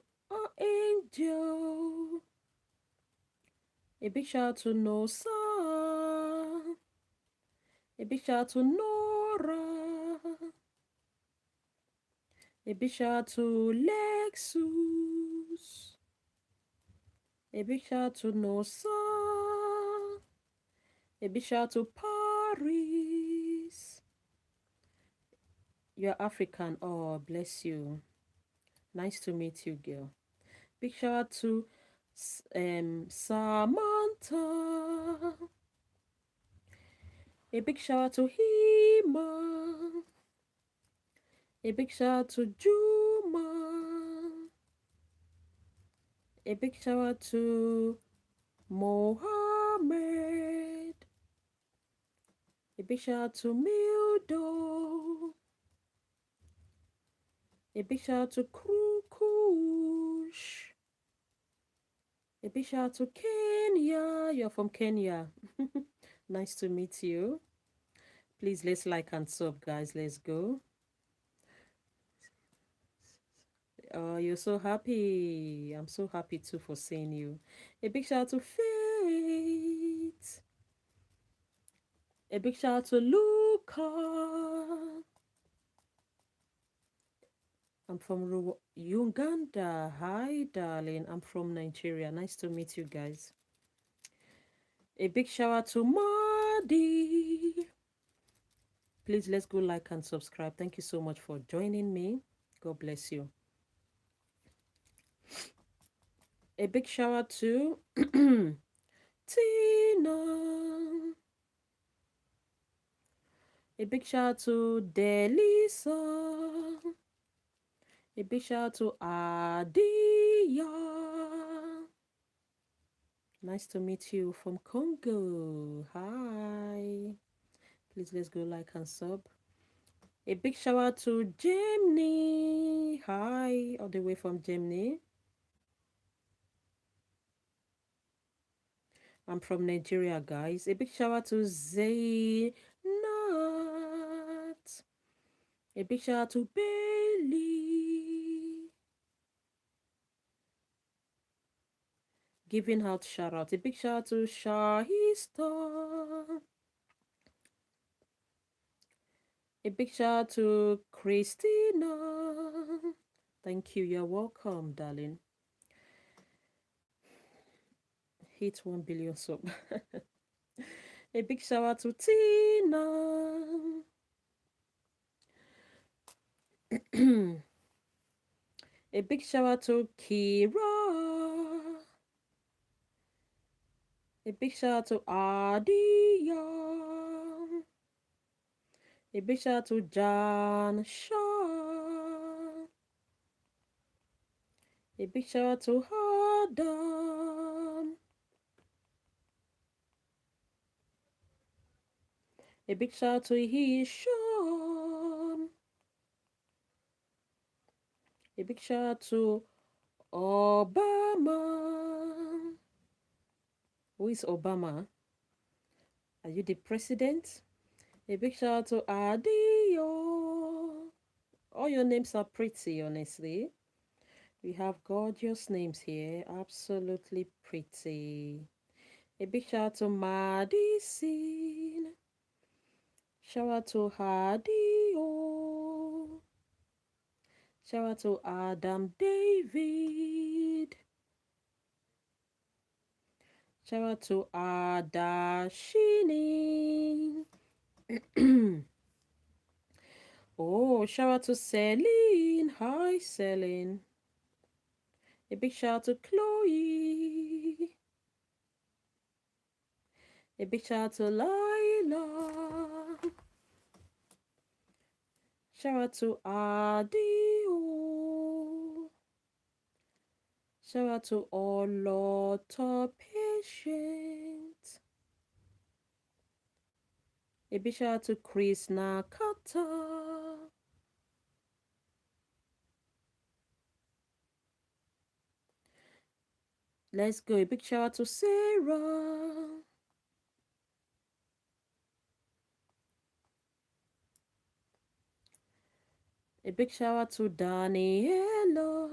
Angel. A big shout out to Nosa. A big shout out to Nora. A big shout out to Lexus. A big shout out to Nosa. A big shout out to Paris. You're African. Oh, bless you. Nice to meet you, girl. Big shout out to Samantha. A big shout out to Hima. A big shout out to Juma. A big shout out to Mohammed. A big shout out to Mildo. A big shout out to Krukush. A big shout out to Kenya. You're from Kenya. Nice to meet you. Please, let's like and sub, guys. Let's go. Oh, you're so happy. I'm so happy too for seeing you. A big shout out to Faith. A big shout out to Luca. I'm from Uganda. Hi, darling. I'm from Nigeria. Nice to meet you guys. A big shout out to Madi. Please, let's go like and subscribe. Thank you so much for joining me. God bless you. A big shout out to Tina. A big shout out to Delisa. A big shout out to Adia. Nice to meet you from Congo. Hi. Please, let's go like and sub. A big shout out to Jimny. Hi, all the way from Jimny. I'm from Nigeria, guys. A big shout out to Zaynat. A big shout out to Bailey. Giving out shout out. A big shout out to Shahista. A big shout out to Christina. Thank you. You're welcome, darling. Hit 1 billion sub. A big shout out to Tina. A big shout out to Kira. A big shout out to Adia. A big shout out to John Shaw. A big shout out to Adam. A big shout out to Hisham. A big shout out to Obama. Who is Obama? Are you the president? A big shout out to Adio. All your names are pretty, honestly. We have gorgeous names here. Absolutely pretty. A big shout out to Madison. Shout out to Hadio. Shout out to Adam David. Shout out to Adashini. Oh, shout out to Celine. Hi, Celine. A big shout out to Chloe. A big shout out to Lila. Shout out to Adio. Shout out to Oloto Patient. A big shout out to Chris Nakata. Let's go. A big shout out to Sarah. A big shout out to Daniela.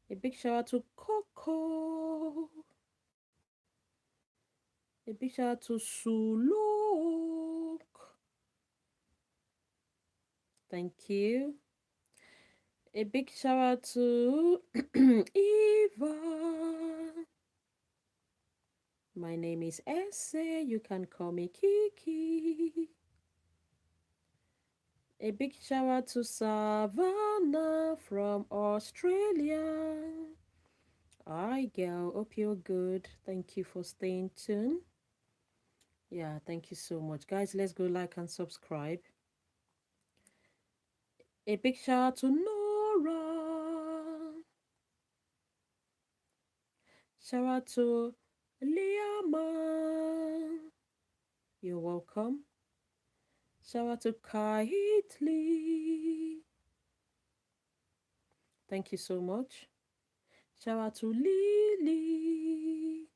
A big shout out to Coco. A big shout out to Sulok. Thank you. A big shout out to Eva. My name is Esse. You can call me Kiki. A big shout out to Savannah from Australia. Hi, girl. Hope you're good. Thank you for staying tuned. Yeah, thank you so much. Guys, let's go like and subscribe. A big shout out to Nora. Shout out to Liama. You're welcome. Shout out to Kaitli. Thank you so much. Shout out to Lily.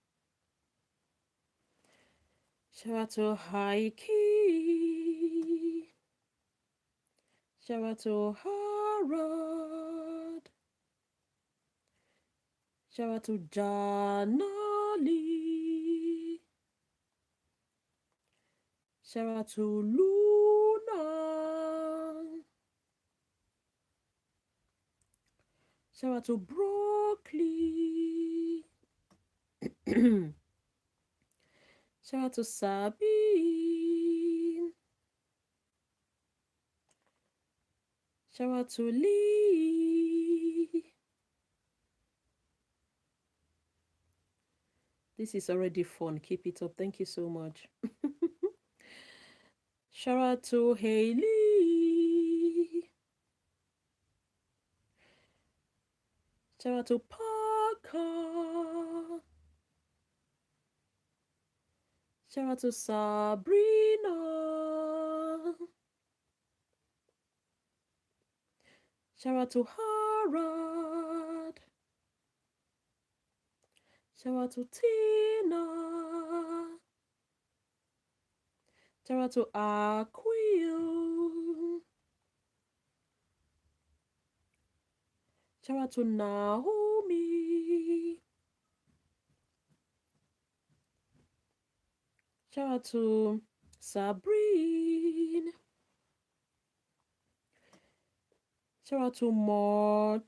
Shout out to Heike. Shout out to Harald. Shout out to Janali. Shout out to Luna. Shout out to Broccoli. Shout out to Sabine. Shout out to Lee. This is already fun. Keep it up. Thank you so much. Shout out to Haley. Shout out to Parker. Shout out to Sabrina. Shout out to Harald. Shout out to Tina. Shout out to Aquil. Shout out to Naomi. Shout out to Sabrine. Shout out to Mochumo.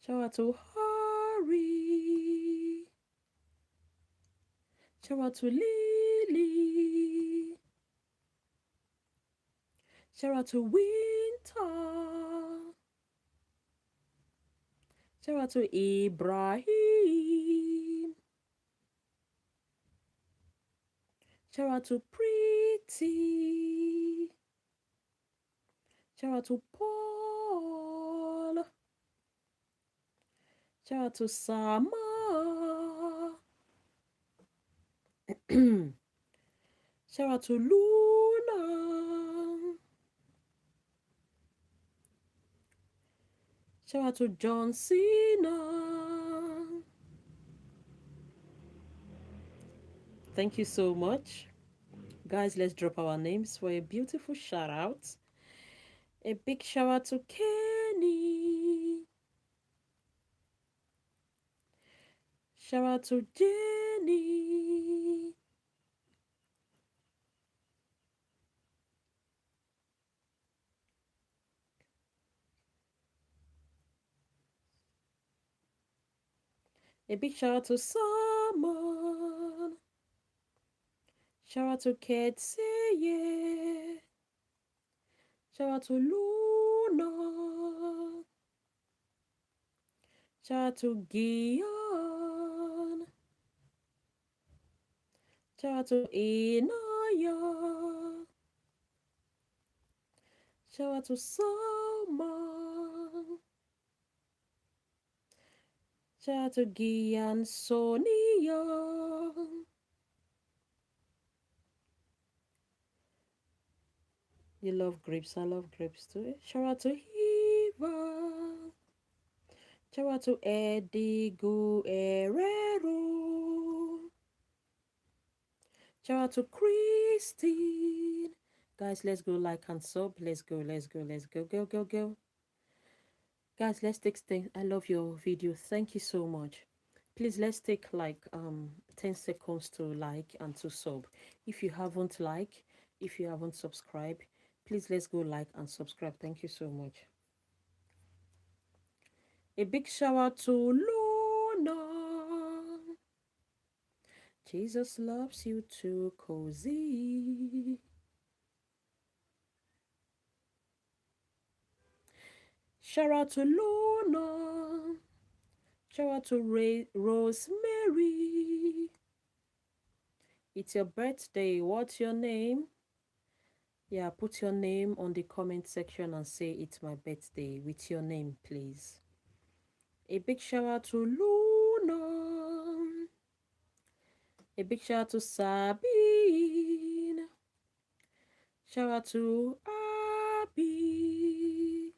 Shout out to Harry. Shout out to Lily. Shout out to Winter. Shout out to Ibrahim. Shout out to Pretty. Shout out to Paul. Shout out to Sama. Shout out to Luna. Shout out to John Cena. Thank you so much. Guys, let's drop our names for a beautiful shout out. A big shout out to Kenny. Shout out to Jenny. A big shout out to Simon. Shout out to Ketseye. Shout out to Luna. Shout out to Gian. Shout out to Inaya. Shout out to Salma. Shout out to Gian Sonia. You love grapes. I love grapes too. Shout out to Eva. Shout out to Eddie Guerrero. Shout out to Chris. Christine. Guys, let's go like and sub. Let's go, let's go, let's go, go, go, go. Guys, let's take things. I love your video. Thank you so much. Please let's take like 10 seconds to like and to sub. If you haven't like, if you haven't subscribed, please let's go like and subscribe. Thank you so much. A big shout out to Luna. Jesus loves you too, Cozy. Shout out to Luna. Shout out to Rosemary. It's your birthday. What's your name? Yeah, put your name on the comment section and say it's my birthday with your name, please. A big shout out to Luna. A big shout out to Sabine. Shout out to Abby.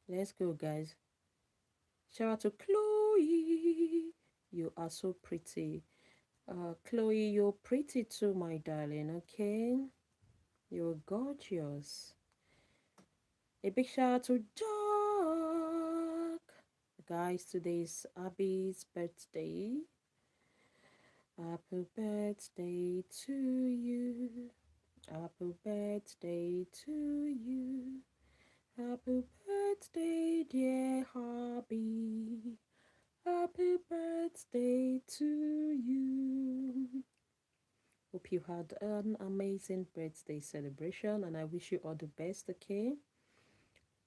Let's go, guys. Shout out to Chloe. You are so pretty. Chloe, you're pretty too, my darling, okay? You're gorgeous. A big shout out to Jack. Guys, today's Abby's birthday. Happy birthday to you. Happy birthday to you. Happy birthday, dear Abby. Happy birthday to you. Hope you had an amazing birthday celebration and I wish you all the best, okay?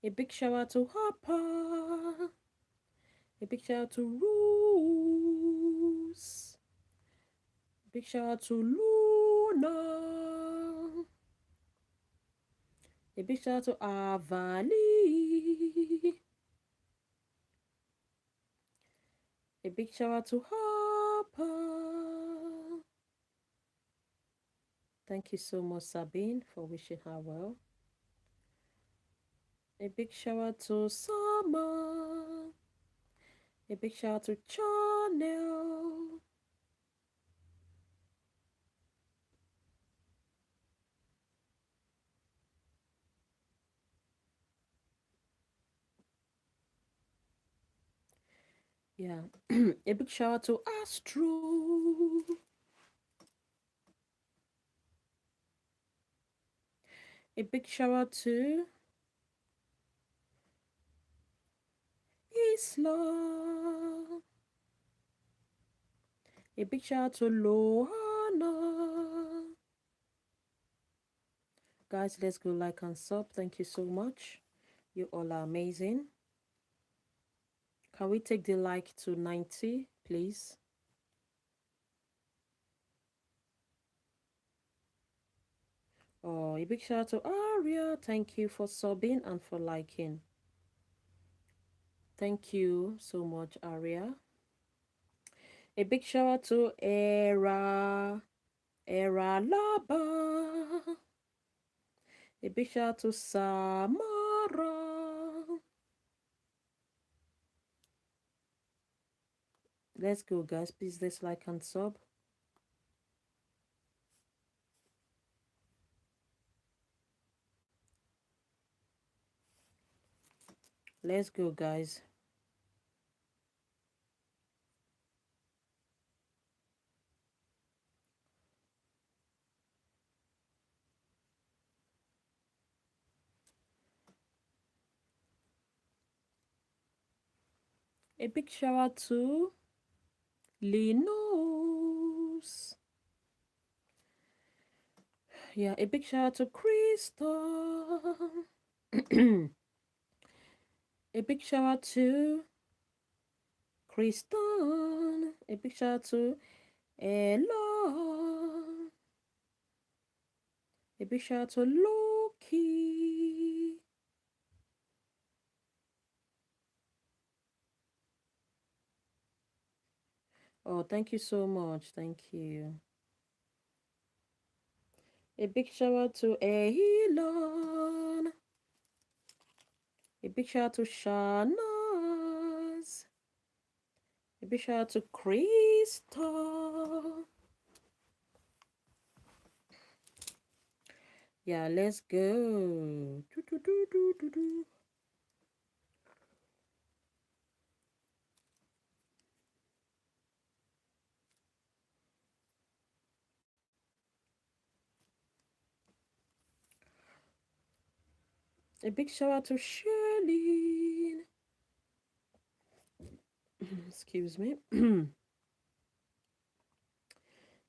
A big shout out to Hopper. A big shout out to Rose. Big shout out to Luna. A big shout out to Avali. A big shout out to Hopper. Thank you so much, Sabine, for wishing her well. A big shout out to Summer. A big shout out to Chanel. Yeah, a big shout out to Astro. A big shout out to Isla. A big shout out to Lohana. Guys, let's go like and sub. Thank you so much. You all are amazing. Can we take the like to 90, please? Oh, a big shout out to Aria. Thank you for subbing and for liking. Thank you so much, Aria. A big shout out to Era Laba. A big shout out to Samara. Let's go, guys. Please, let's like and sub. Let's go, guys. A big shout out to Linus. Yeah, a big shout out to Crystal. A big shout out to Kristen. A big shout out to Ella. A big shout out to Loki. Oh, thank you so much. Thank you. A big shout out to Elon. A big shout out to Shanaz. A big shout out to Crystal. Yeah, let's go. Do, do, do, do, do, do. A big shout out to Shirley. Excuse me.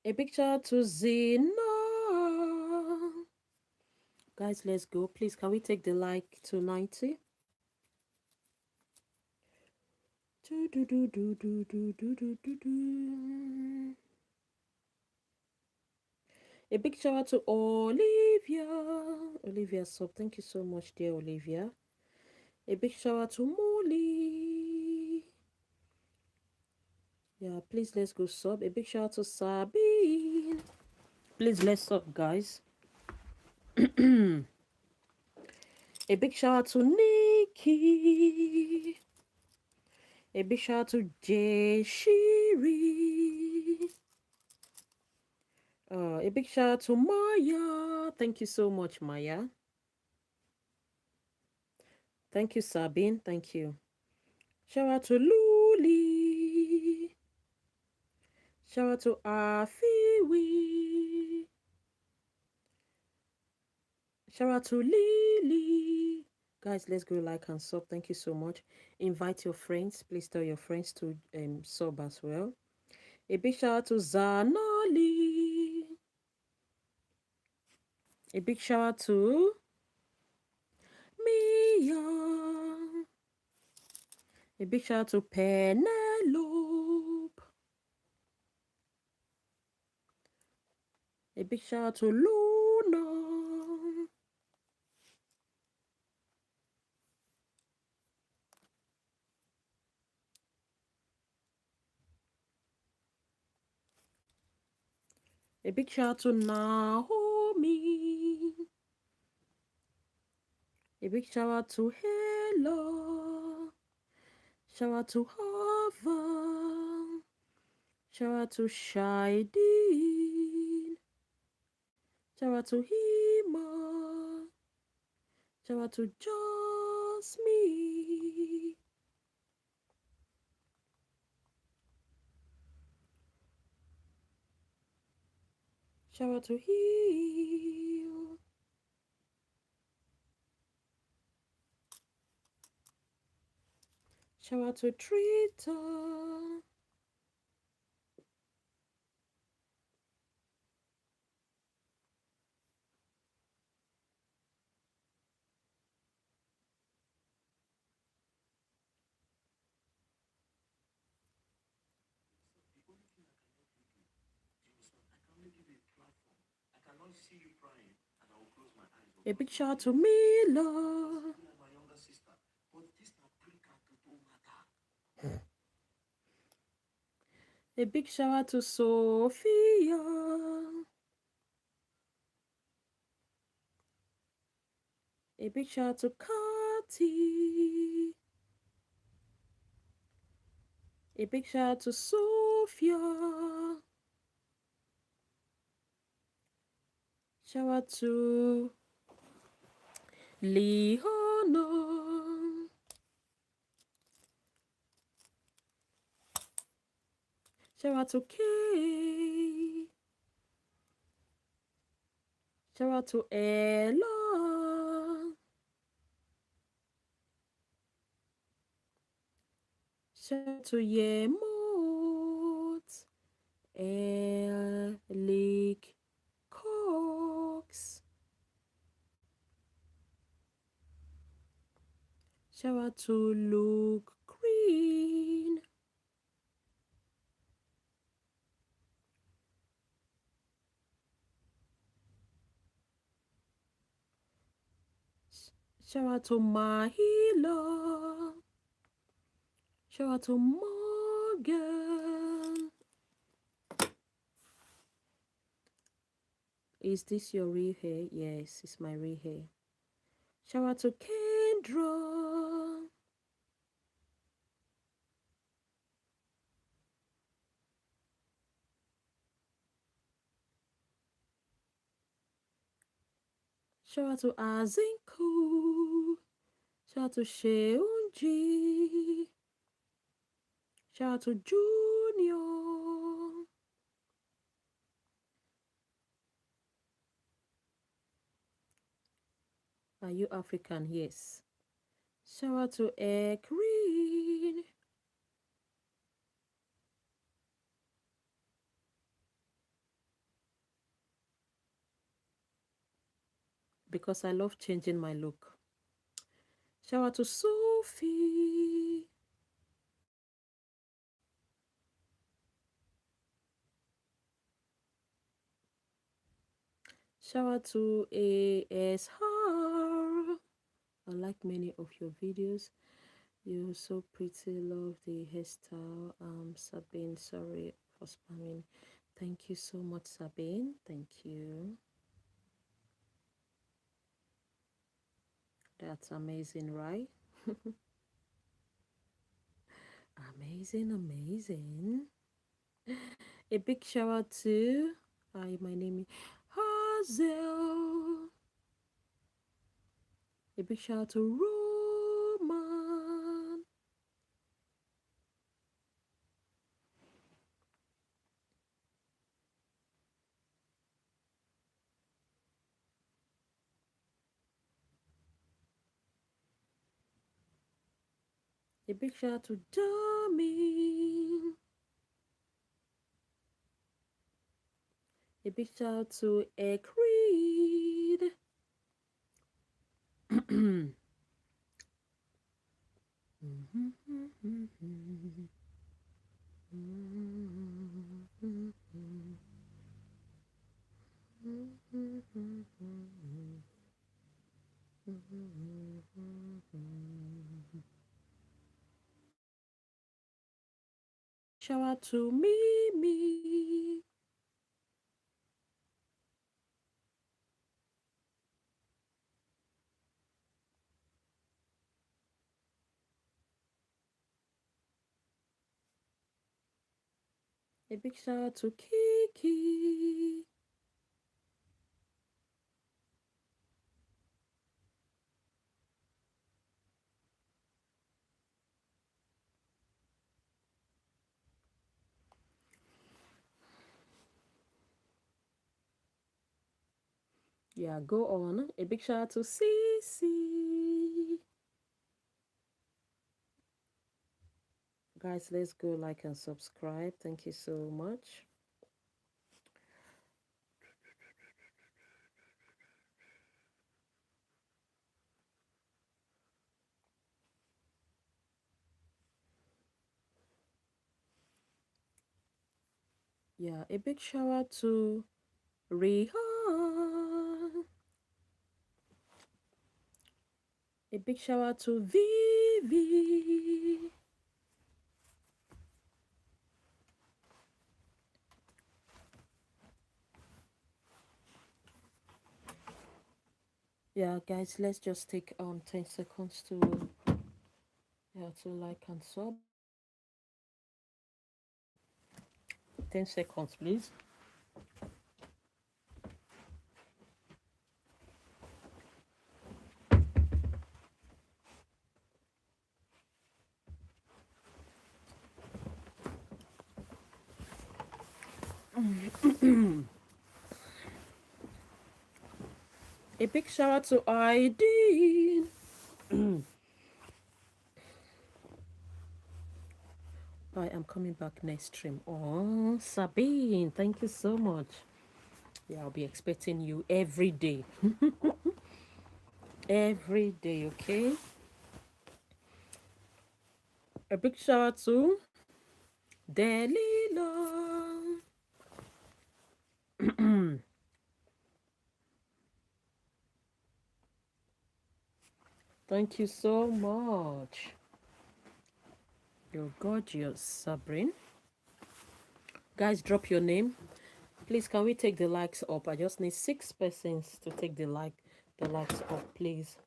A big shout out to Zena. Guys, let's go. Please, can we take the like to 90? Do, do, do, do, do, do, do, do, do, do. A big shout out to Olivia. Olivia Sub, thank you so much, dear Olivia. A big shout out to Molly. Yeah, please let's go sub. A big shout out to Sabine. Please let's sub, guys. A big shout out to Nikki. A big shout out to Jay Shiri. A big shout out to Maya. Thank you so much, Maya. Thank you, Sabine. Thank you. Shout out to Luli. Shout out to Afiwi. Shout out to Lily. Guys, let's go like and sub. Thank you so much. Invite your friends. Please tell your friends to sub as well. A big shout out to Zanoli. A big shout out to Mia. A big shout out to Penelope. A big shout out to Luna. A big shout out to Naomi. A big shout out to Hello. Shout out to Hava. Shout out to Shideen. Shout out to Hima. Shout out to Jasmine. Shout out to Heal. Shout out to Trita. A big shout out to Mila. A big shout out to Sophia. A big shout out to Kati. A big shout out to Sophia. Shout out to Leona. Shout out to Kay. Shout out to Ella. Shout out to Yemot. Elick Cox. Shout out to Luke Green. Shout out to Mahila. Shout out to Morgan. Is this your real hair? Yes, it's my real hair. Shout out to Kendra. Shout out to Azinku. Shout out to Sheunji. Shout out to Junior. Are you African? Yes. Shout out to Green. Because I love changing my look. Shout out to Sophie. Shout out to ASR. I like many of your videos. You're so pretty. Love the hairstyle. Sabine, sorry for spamming. Thank you so much, Sabine. Thank you. That's amazing, right? Amazing, amazing. A big shout out to hi, my name is Hazel. A big shout out to Roman. A big shout out to Dami. A big shout out to Creed. Shout out to Mimi. A big shout out to Kiki. Yeah, go on. A big shout out to Cece. Guys, let's go like and subscribe. Thank you so much. Yeah, a big shout out to Rihan. A big shout out to Vivi. Yeah, guys, let's just take 10 seconds to like and sub. 10 seconds, please. A big shout out to ID. I am coming back next stream. Oh, Sabine, thank you so much. Yeah, I'll be expecting you every day. Every day, okay? A big shout out to Delila. Thank you so much. You're gorgeous, Sabrine. Guys, drop your name. Please, can we take the likes up? I just need 6 persons to take the likes up, please.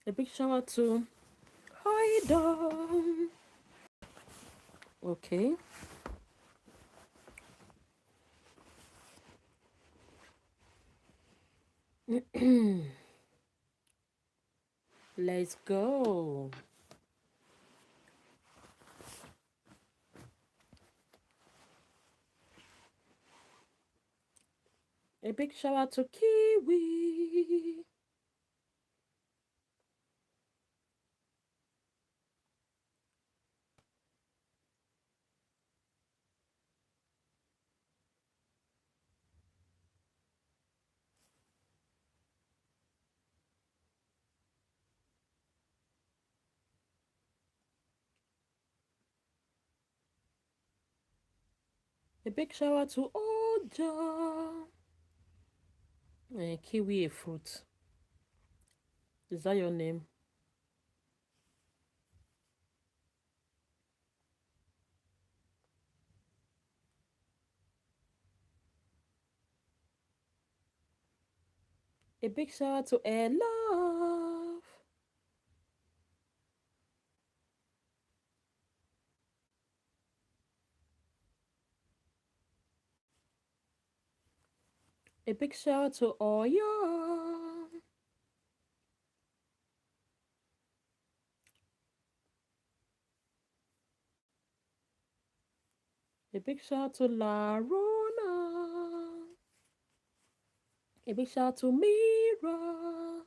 A big shout out to Haida. Okay. Let's go. A big shout out to Kiwi. A big shout out to Oja. Kiwi a fruit. Is that your name? A big shout out to Air Love. A big shout out to Oya. A big shout out to La Rona. A big shout out to Mira.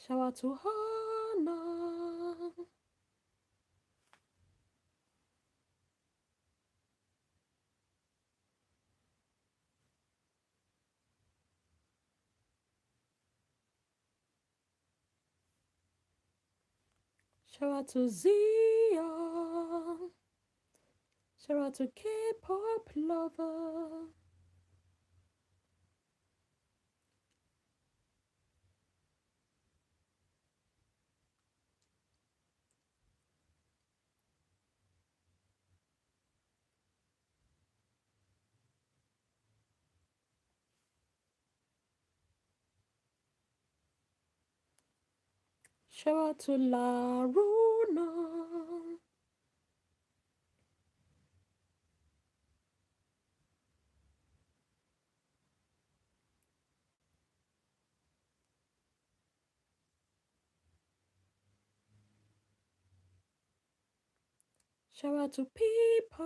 Shout out to Hannah. Shout out to Zia. Shout out to K-pop lover. Shout out to La Runa. Shout out to people.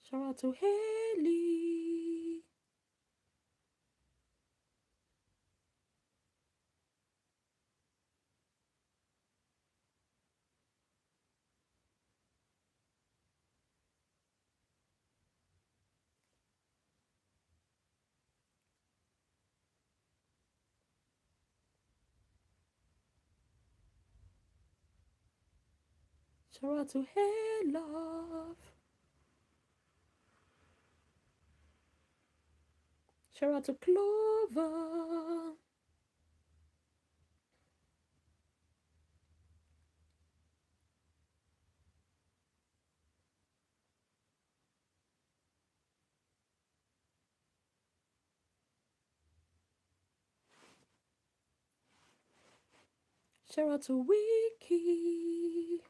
Shout out to Haley. Shout out to Hey Love. Shout out to Clover. Shout out to Wiki.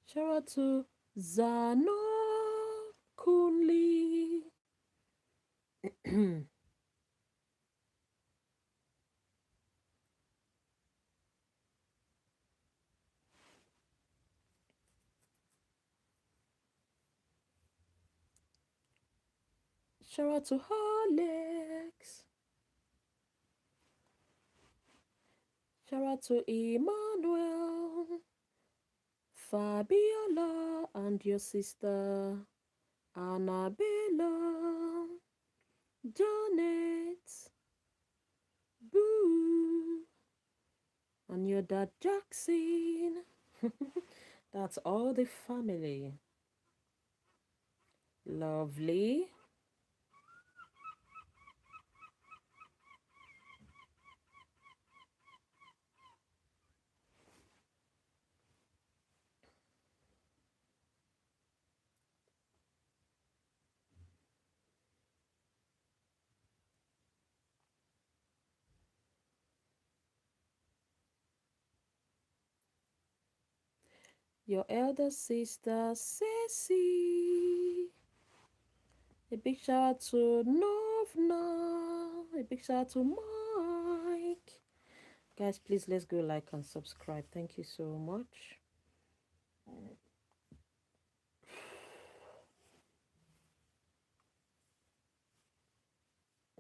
Shout out to Zano Kunli. Shout out to Alex. Shout out to Emmanuel, Fabiola, and your sister Annabella, Janet, Boo, your dad Jackson. That's all the family. Lovely. Your elder sister, Ceci. A big shout out to Novna. A big shout out to Mike. Guys, please let's go like and subscribe. Thank you so much.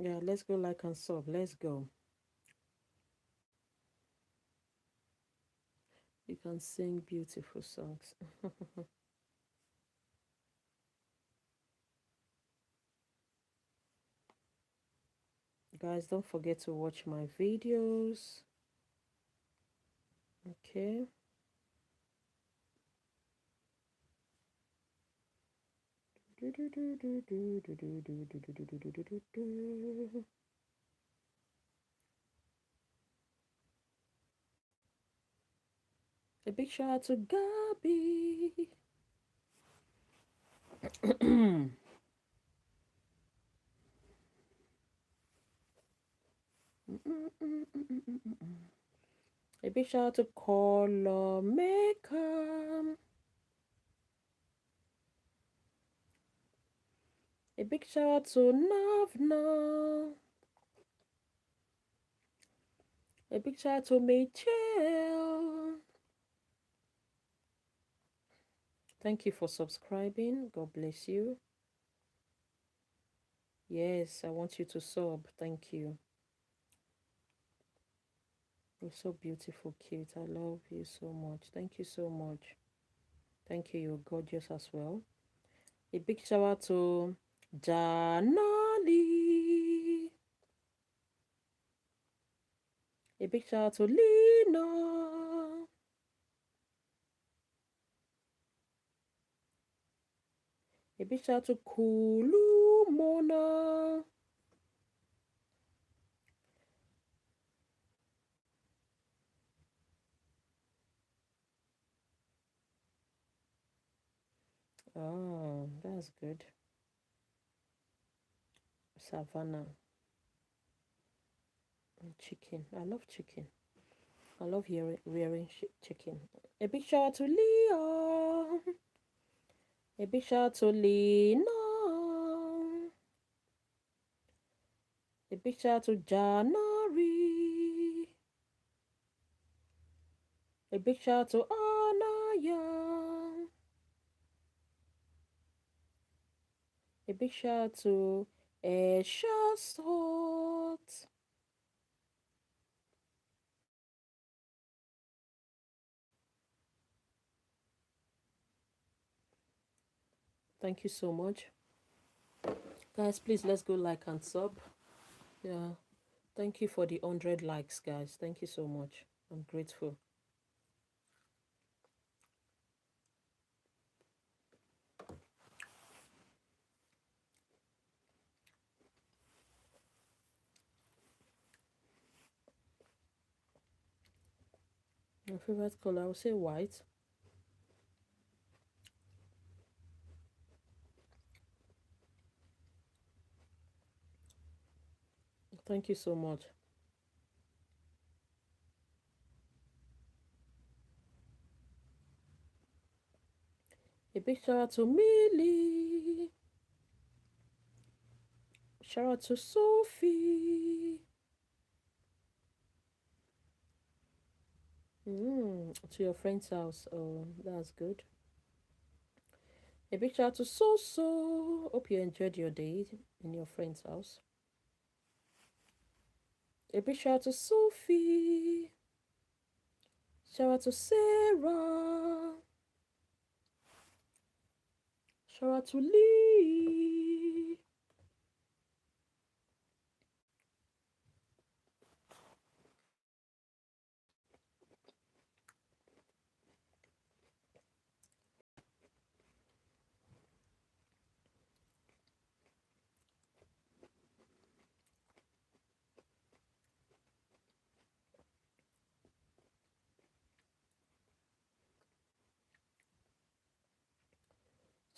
Yeah, let's go like and sub. Let's go. You can sing beautiful songs. Guys, don't forget to watch my videos. Okay. A big shout out to Gabby. A big shout out to Color Maker. A big shout out to Navna. A big shout out to Michelle. Thank you for subscribing. God bless you. Yes, I want you to sub. Thank you. You're so beautiful, cute. I love you so much. Thank you so much. Thank you. You're gorgeous as well. A big shout out to Janali. A big shout out to Lena. A big shout out to Kulu Mona. Oh, that's good. Savannah. Chicken. I love chicken. I love rearing chicken. A big shout out to Leon. A big shout out to Lena. A big shout out to January. A big shout out to Anaya. A big shout out to Esha Salt. Thank you so much. Guys, please let's go like and sub. Yeah. Thank you for the 100 likes, guys. Thank you so much. I'm grateful. My favorite color, I would say white. Thank you so much. A big shout out to Millie. Shout out to Sophie. To your friend's house. Oh, that's good. A big shout out to Soso. Hope you enjoyed your day in your friend's house. A big shout out to Sophie. Shout out to Sarah. Shout out to Lee.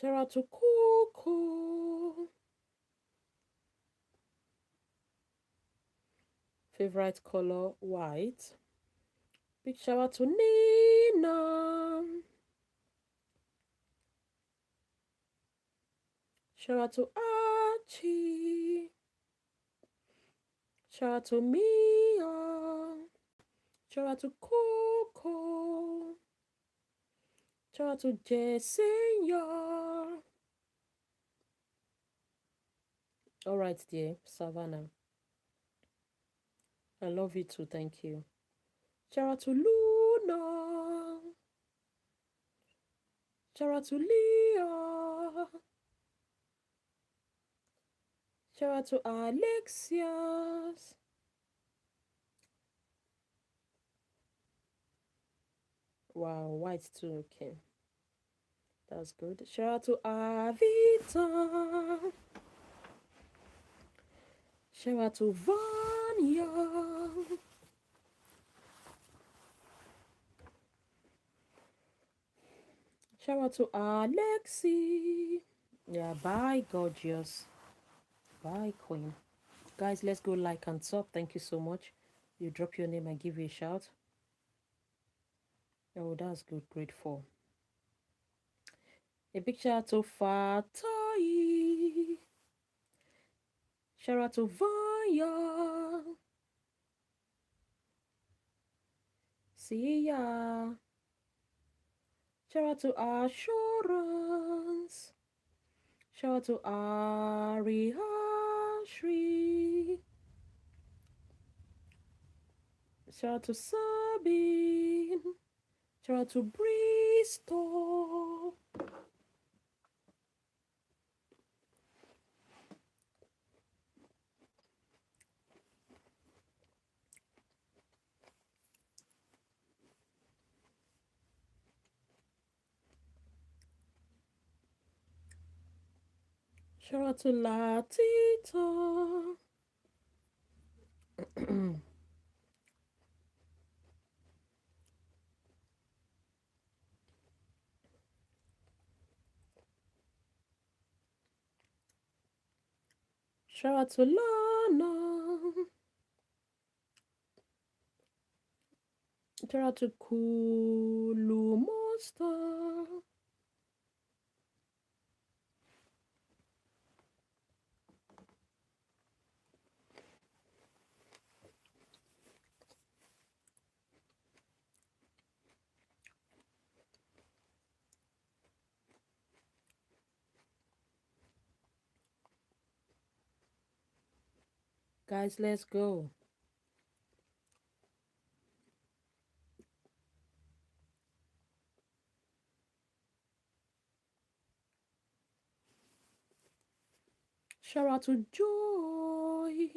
Shout out to Coco. Favorite color, white. Big shout out to Nina. Shout out to Archie. Shout out to Mia. Shout out to Coco. Shout out to Jessica. Alright, dear. Savannah. I love you too. Thank you. Shout out to Luna. Shout out to Leah. Shout out to Alexias. Wow, white too. Okay. That's good. Shout out to Avita. Shout out to Vanya. Shout out to Alexi. Yeah, bye, gorgeous. Bye, queen. Guys, let's go like and sub. Thank you so much. You drop your name, I give you a shout. Oh, that's good. Grade 4. A big shout out to Fatoi. Shout out to Vanya. See ya. Shout out to Assurance. Shout out to Ari Ashri. Shout out to Sabine. Shout out to Bristol. Shout out to Latita. Shout out to Lana. Shout out to Kulu Monster. Guys, let's go. Shout out to Joy.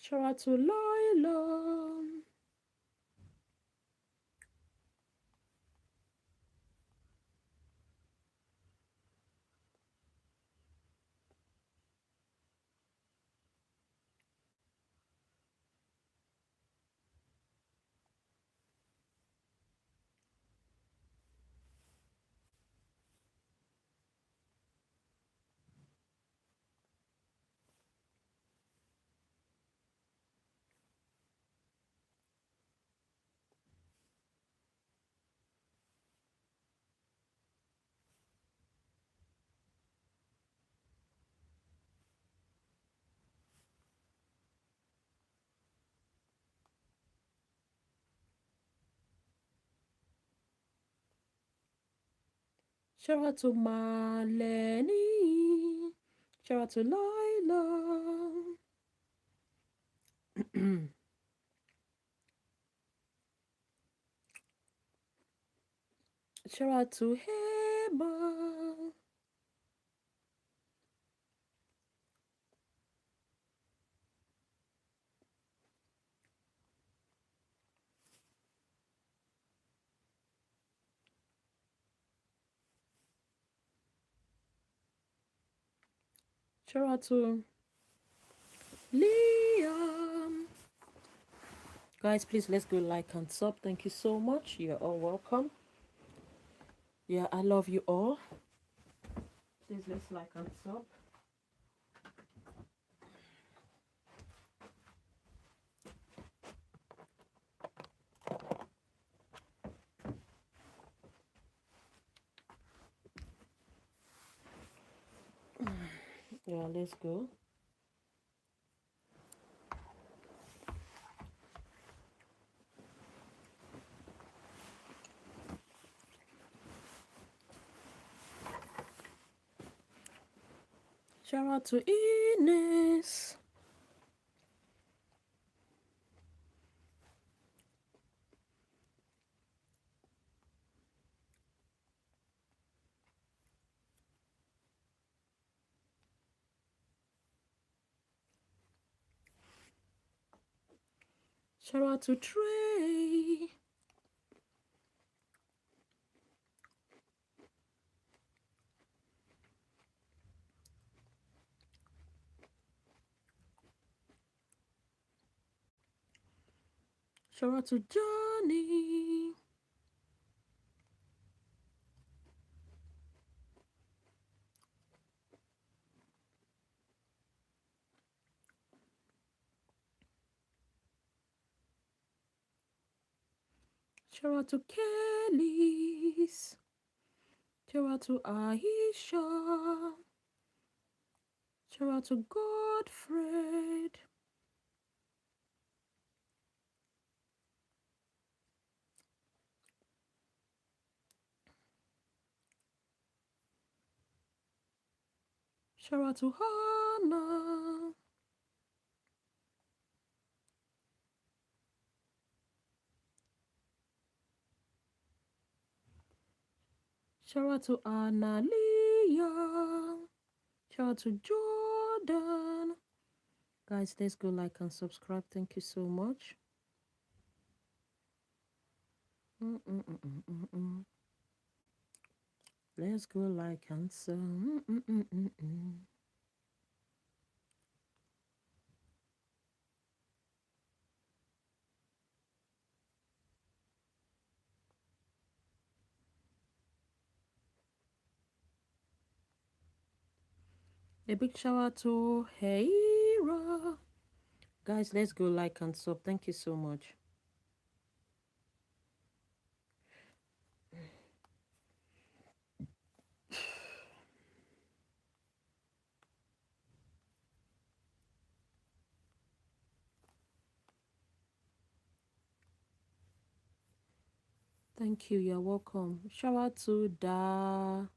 Shout out to Lila. Shout out to Marlene. Shout out to Lila. Shout out to Hema. Shout out to Liam. Guys, please let's go like and sub. Thank you so much. You're all welcome. Yeah, I love you all. Please let's like and sub. Yeah, let's go. Shout out to Ines. Shout out to Trey. Shout out to Johnny. Shout out to Kelly's. Shout out to Aisha. Shout out to Godfred. Shout out to Hannah. Shout out to Analia. Shout out to Jordan. Guys, let's go like and subscribe. Thank you so much. Let's go like and sub. A big shout out to Heira. Guys, let's go like and sub. Thank you so much. Thank you. You're welcome. Shout out to Daheka.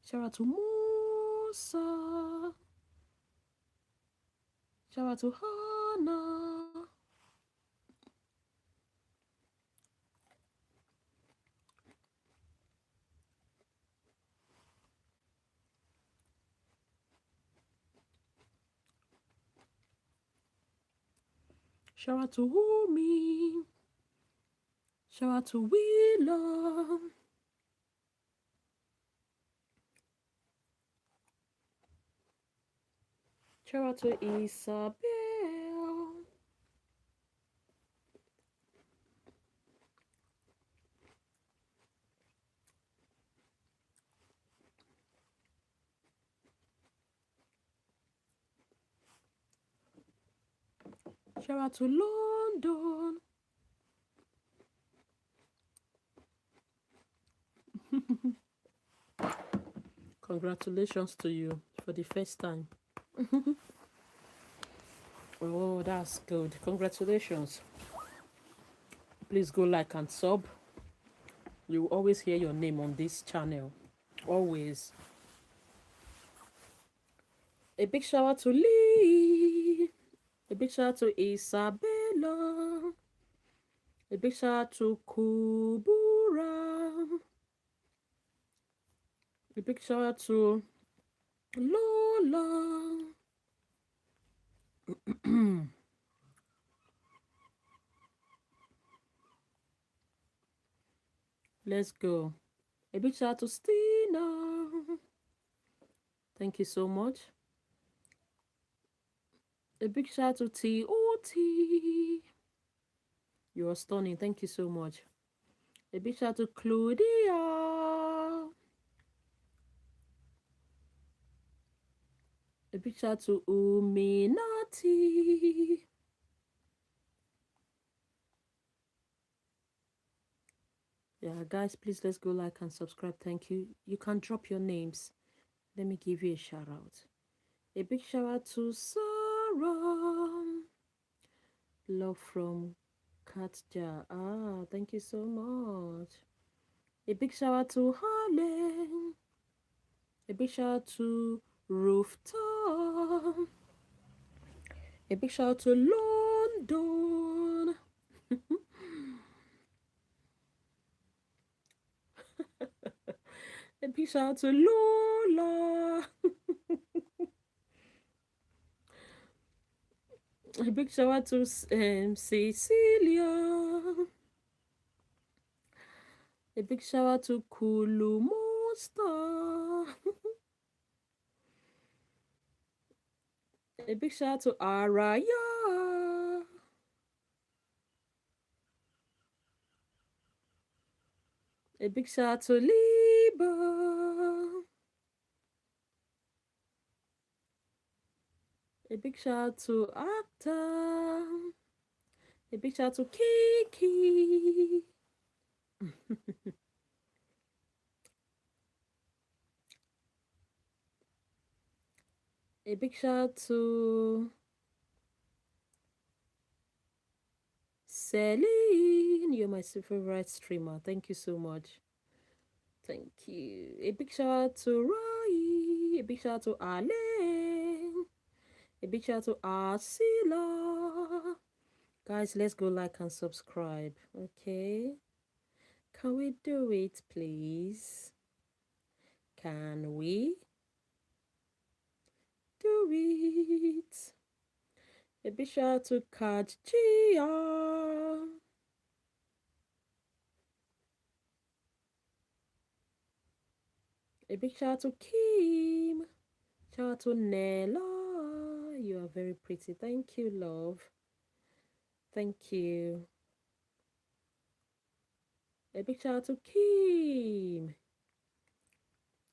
Shout out to Musa. Shout out to Hannah. Shout out to Umi. Shout out to Wheeler. Shout out to Isabel. Shout out to London. Congratulations to you for the first time. Oh, that's good. Congratulations. Please go like and sub. You will always hear your name on this channel. Always. A big shout out to Lee. A big shout out to Isabella. A big shout out to Kubura. A big shout out to Lola. Let's go. A big shout out to Stina. Thank you so much. A big shout out to TOT. You are stunning. Thank you so much. A big shout out to Claudia. A big shout out to Uminati. Yeah, guys, please let's go like and subscribe. Thank you. You can drop your names. Let me give you a shout out. A big shout out to Sarah. Love from Katja. Ah, thank you so much. A big shout out to Harlem. A big shout out to Rooftop. A big shout out to London. A big shout out to Lola. A big shout out to Cecilia. A big shout out to Kulu Monster. A big shout out to Araya. A big shout out to Liba. A big shout out to Acta. A big shout out to Kiki. A big shout out to Celine. You're my favorite streamer. Thank you so much. Thank you. A big shout out to Rai. A big shout out to Ale. A big shout out to Arsila. Guys, let's go like and subscribe. Okay. Can we do it, please? Can we do it? A big shout out to Kajia. A big shout out to Kim. Shout out to Nella. You are very pretty. Thank you, love. Thank you. A big shout out to Kim.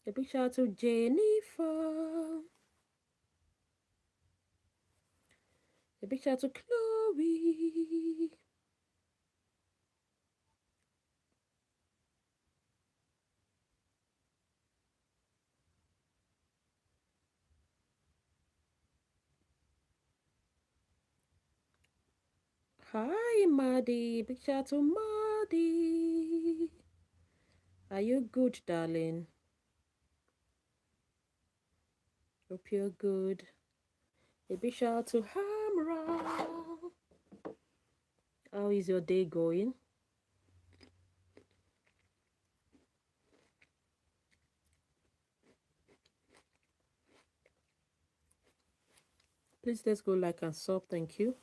A big shout out to Jennifer. A big shout out to Chloe. Hi, Maddie. Big shout out to Maddie. Are you good, darling? Hope you're good. A big shout out to Hamra. How is your day going? Please let's go like and sub. Thank you.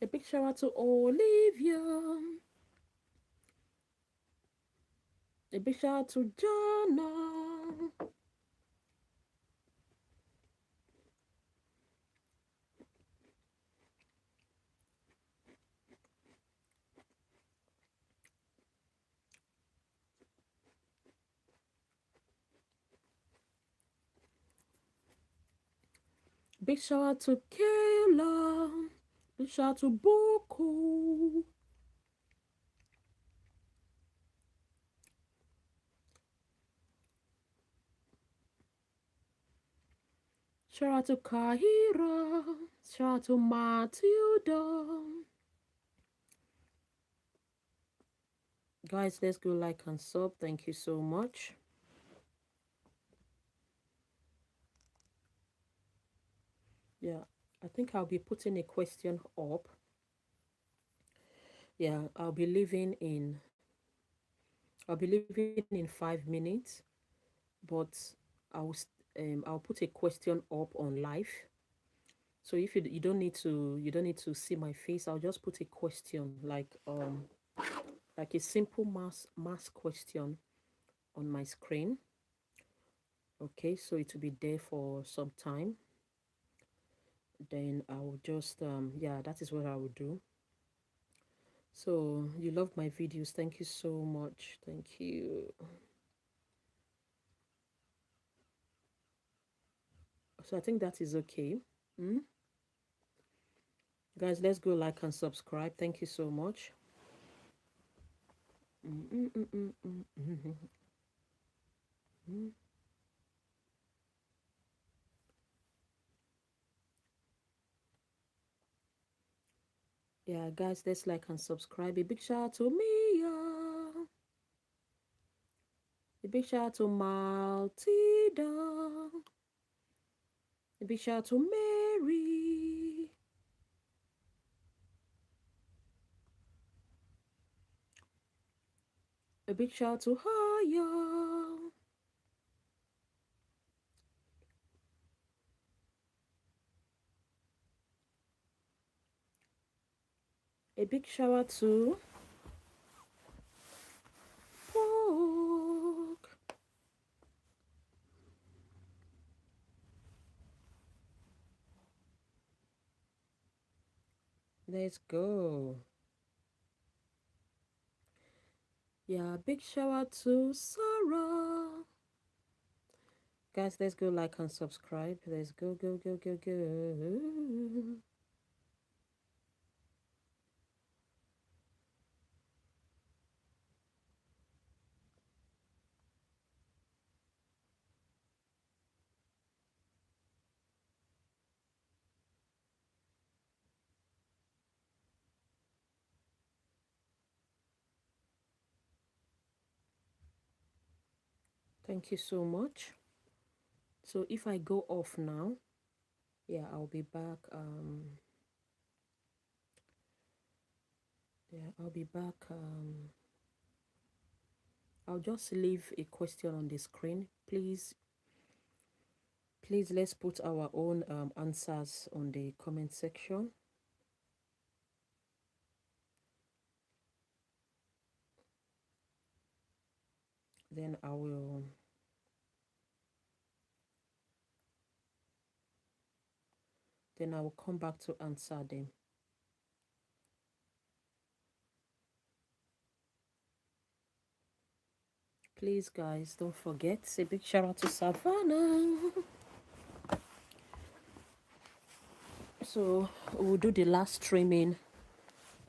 A big shout out to Olivia. A big shout out to Jana. Big shout out to Kayla. Big shout out to Boko. Shout out to Kahira. Shout out to Matilda. Guys, let's go like and sub. Thank you so much. Yeah. I think I'll be putting a question up. Yeah, I'll be leaving in 5 minutes, but I'll put a question up on live. So if you don't need to see my face. I'll just put a question like a simple mass question on my screen. Okay, so it will be there for some time. Then I will just yeah, that is what I will do. So you love my videos. Thank you so much. Thank you. So I think that is okay. Mm? Guys, let's go like and subscribe. Thank you so much. Mm, mm, mm, mm, mm, mm, mm, mm. Yeah, guys, let's like and subscribe. A big shout out to Mia. A big shout out to Maltida. A big shout out to Mary. A big shout out to Haya. A big shout out to Pork. Let's go. Yeah, big shout out to Sarah. Guys, let's go like and subscribe. Let's go, go, go, go, go. Thank you so much. So if I go off now, yeah, I'll be back. Yeah, I'll be back. I'll just leave a question on the screen. Please, let's put our own answers on the comment section. Then I will come back to answer them. Please, guys, don't forget. A big shout out to Savannah. So we'll do the last streaming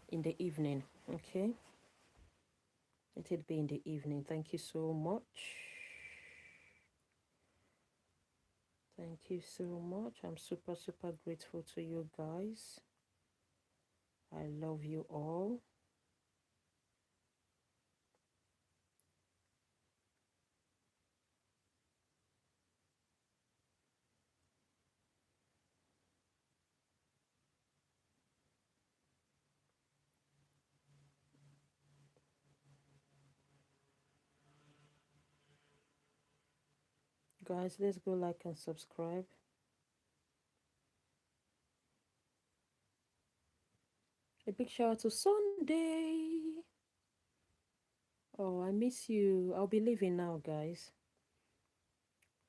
in the evening. Okay, it'll be in the evening. Thank you so much. Thank you so much. I'm super grateful to you guys. I love you all. Guys, let's go like and subscribe. A big shout out to Sunday. Oh, I miss you. I'll be leaving now, guys.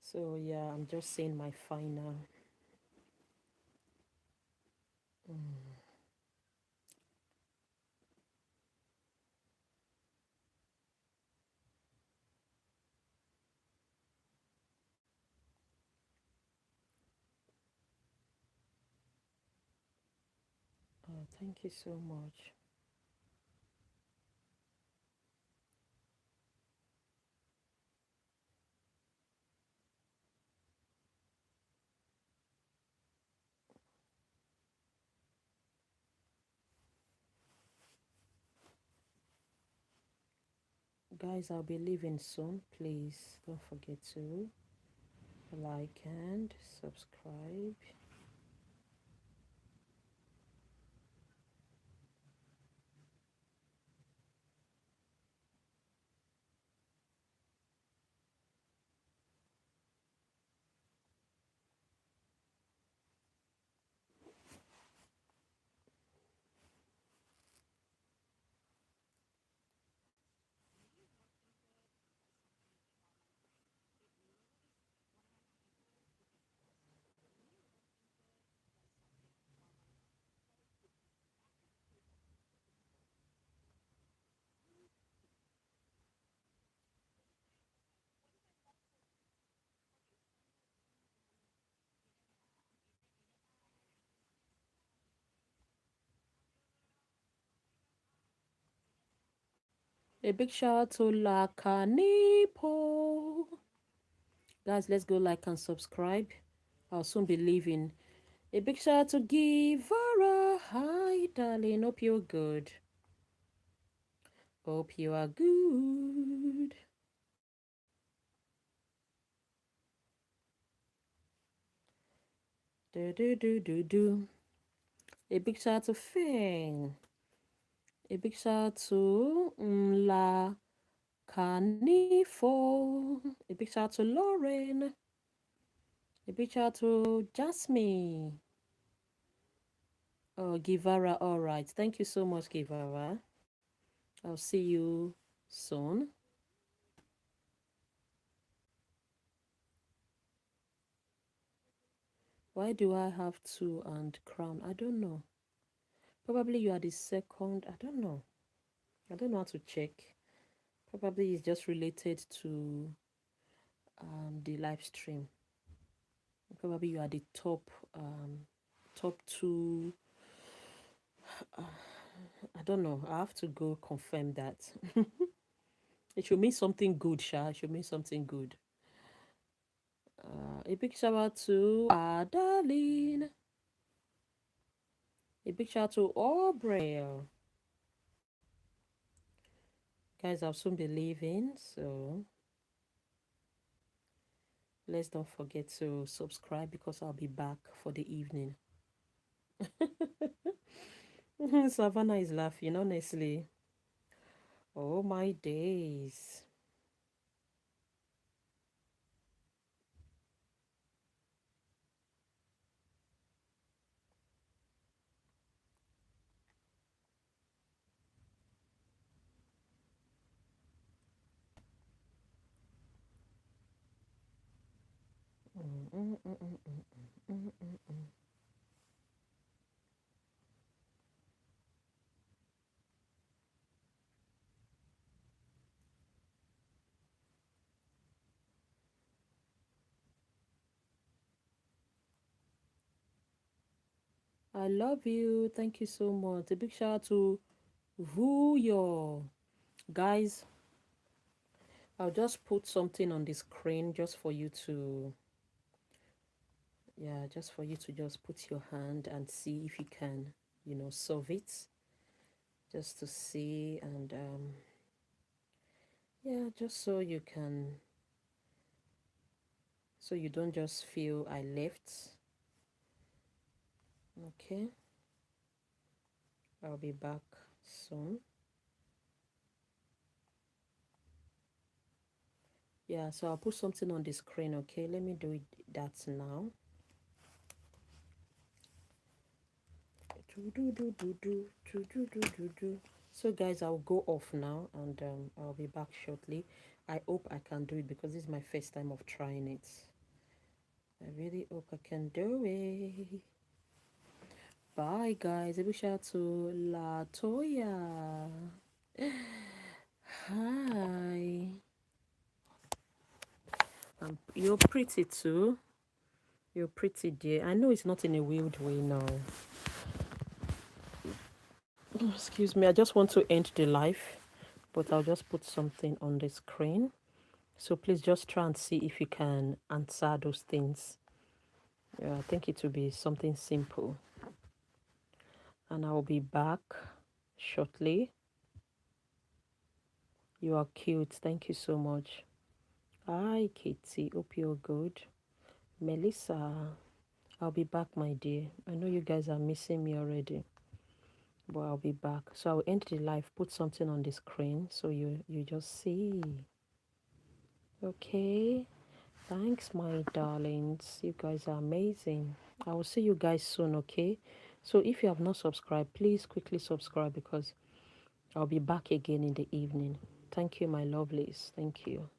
So yeah, I'm just saying my final. Oh, thank you so much. Guys, I'll be leaving soon. Please don't forget to like and subscribe. A big shout out to Lakanipo. Guys, let's go like and subscribe. I'll soon be leaving. A big shout out to Givara. Hi, darling. Hope you're good. Hope you are good. Do do do do do. A big shout out to Fang. A big shout out to La Canifo. A big shout out to Lauren. A big shout out to Jasmine. Oh, Givara. All right. Thank you so much, Givara. I'll see you soon. Why do I have two and crown? I don't know. Probably you are the second. I don't know. I don't know how to check. Probably it's just related to the live stream. Probably you are the top two. I don't know. I have to go confirm that. It should mean something good, Sha. It should mean something good. A big shout out to Adeline. A big shout out to Aubrey. Guys, I'll soon be leaving, so let's don't forget to subscribe because I'll be back for the evening. Savannah is laughing, honestly. Oh my days. I love you. Thank you so much. A big shout out to Vuyo. Guys, I'll just put something on the screen just for you to, yeah, just for you to just put your hand and see if you can, solve it. Just to see and, yeah, just so you can, so you don't just feel I left. Okay. I'll be back soon. Yeah, so I'll put something on the screen. Okay, let me do that now. So guys, I'll go off now and I'll be back shortly. I hope I can do it because this is my first time of trying it. I really hope I can do it. Bye guys. A big shout out to Latoya. Hi. You're pretty too. You're pretty, dear. I know it's not in a weird way now. Excuse me, I just want to end the live, but I'll just put something on the screen. So please just try and see if you can answer those things. Yeah, I think it will be something simple. And I will be back shortly. You are cute. Thank you so much. Hi, Katie. Hope you're good. Melissa, I'll be back, my dear. I know you guys are missing me already, but I'll be back. So I'll end the live, put something on the screen so you just see. Okay. Thanks, my darlings. You guys are amazing. I will see you guys soon, okay? So if you have not subscribed, please quickly subscribe because I'll be back again in the evening. Thank you, my lovelies. Thank you.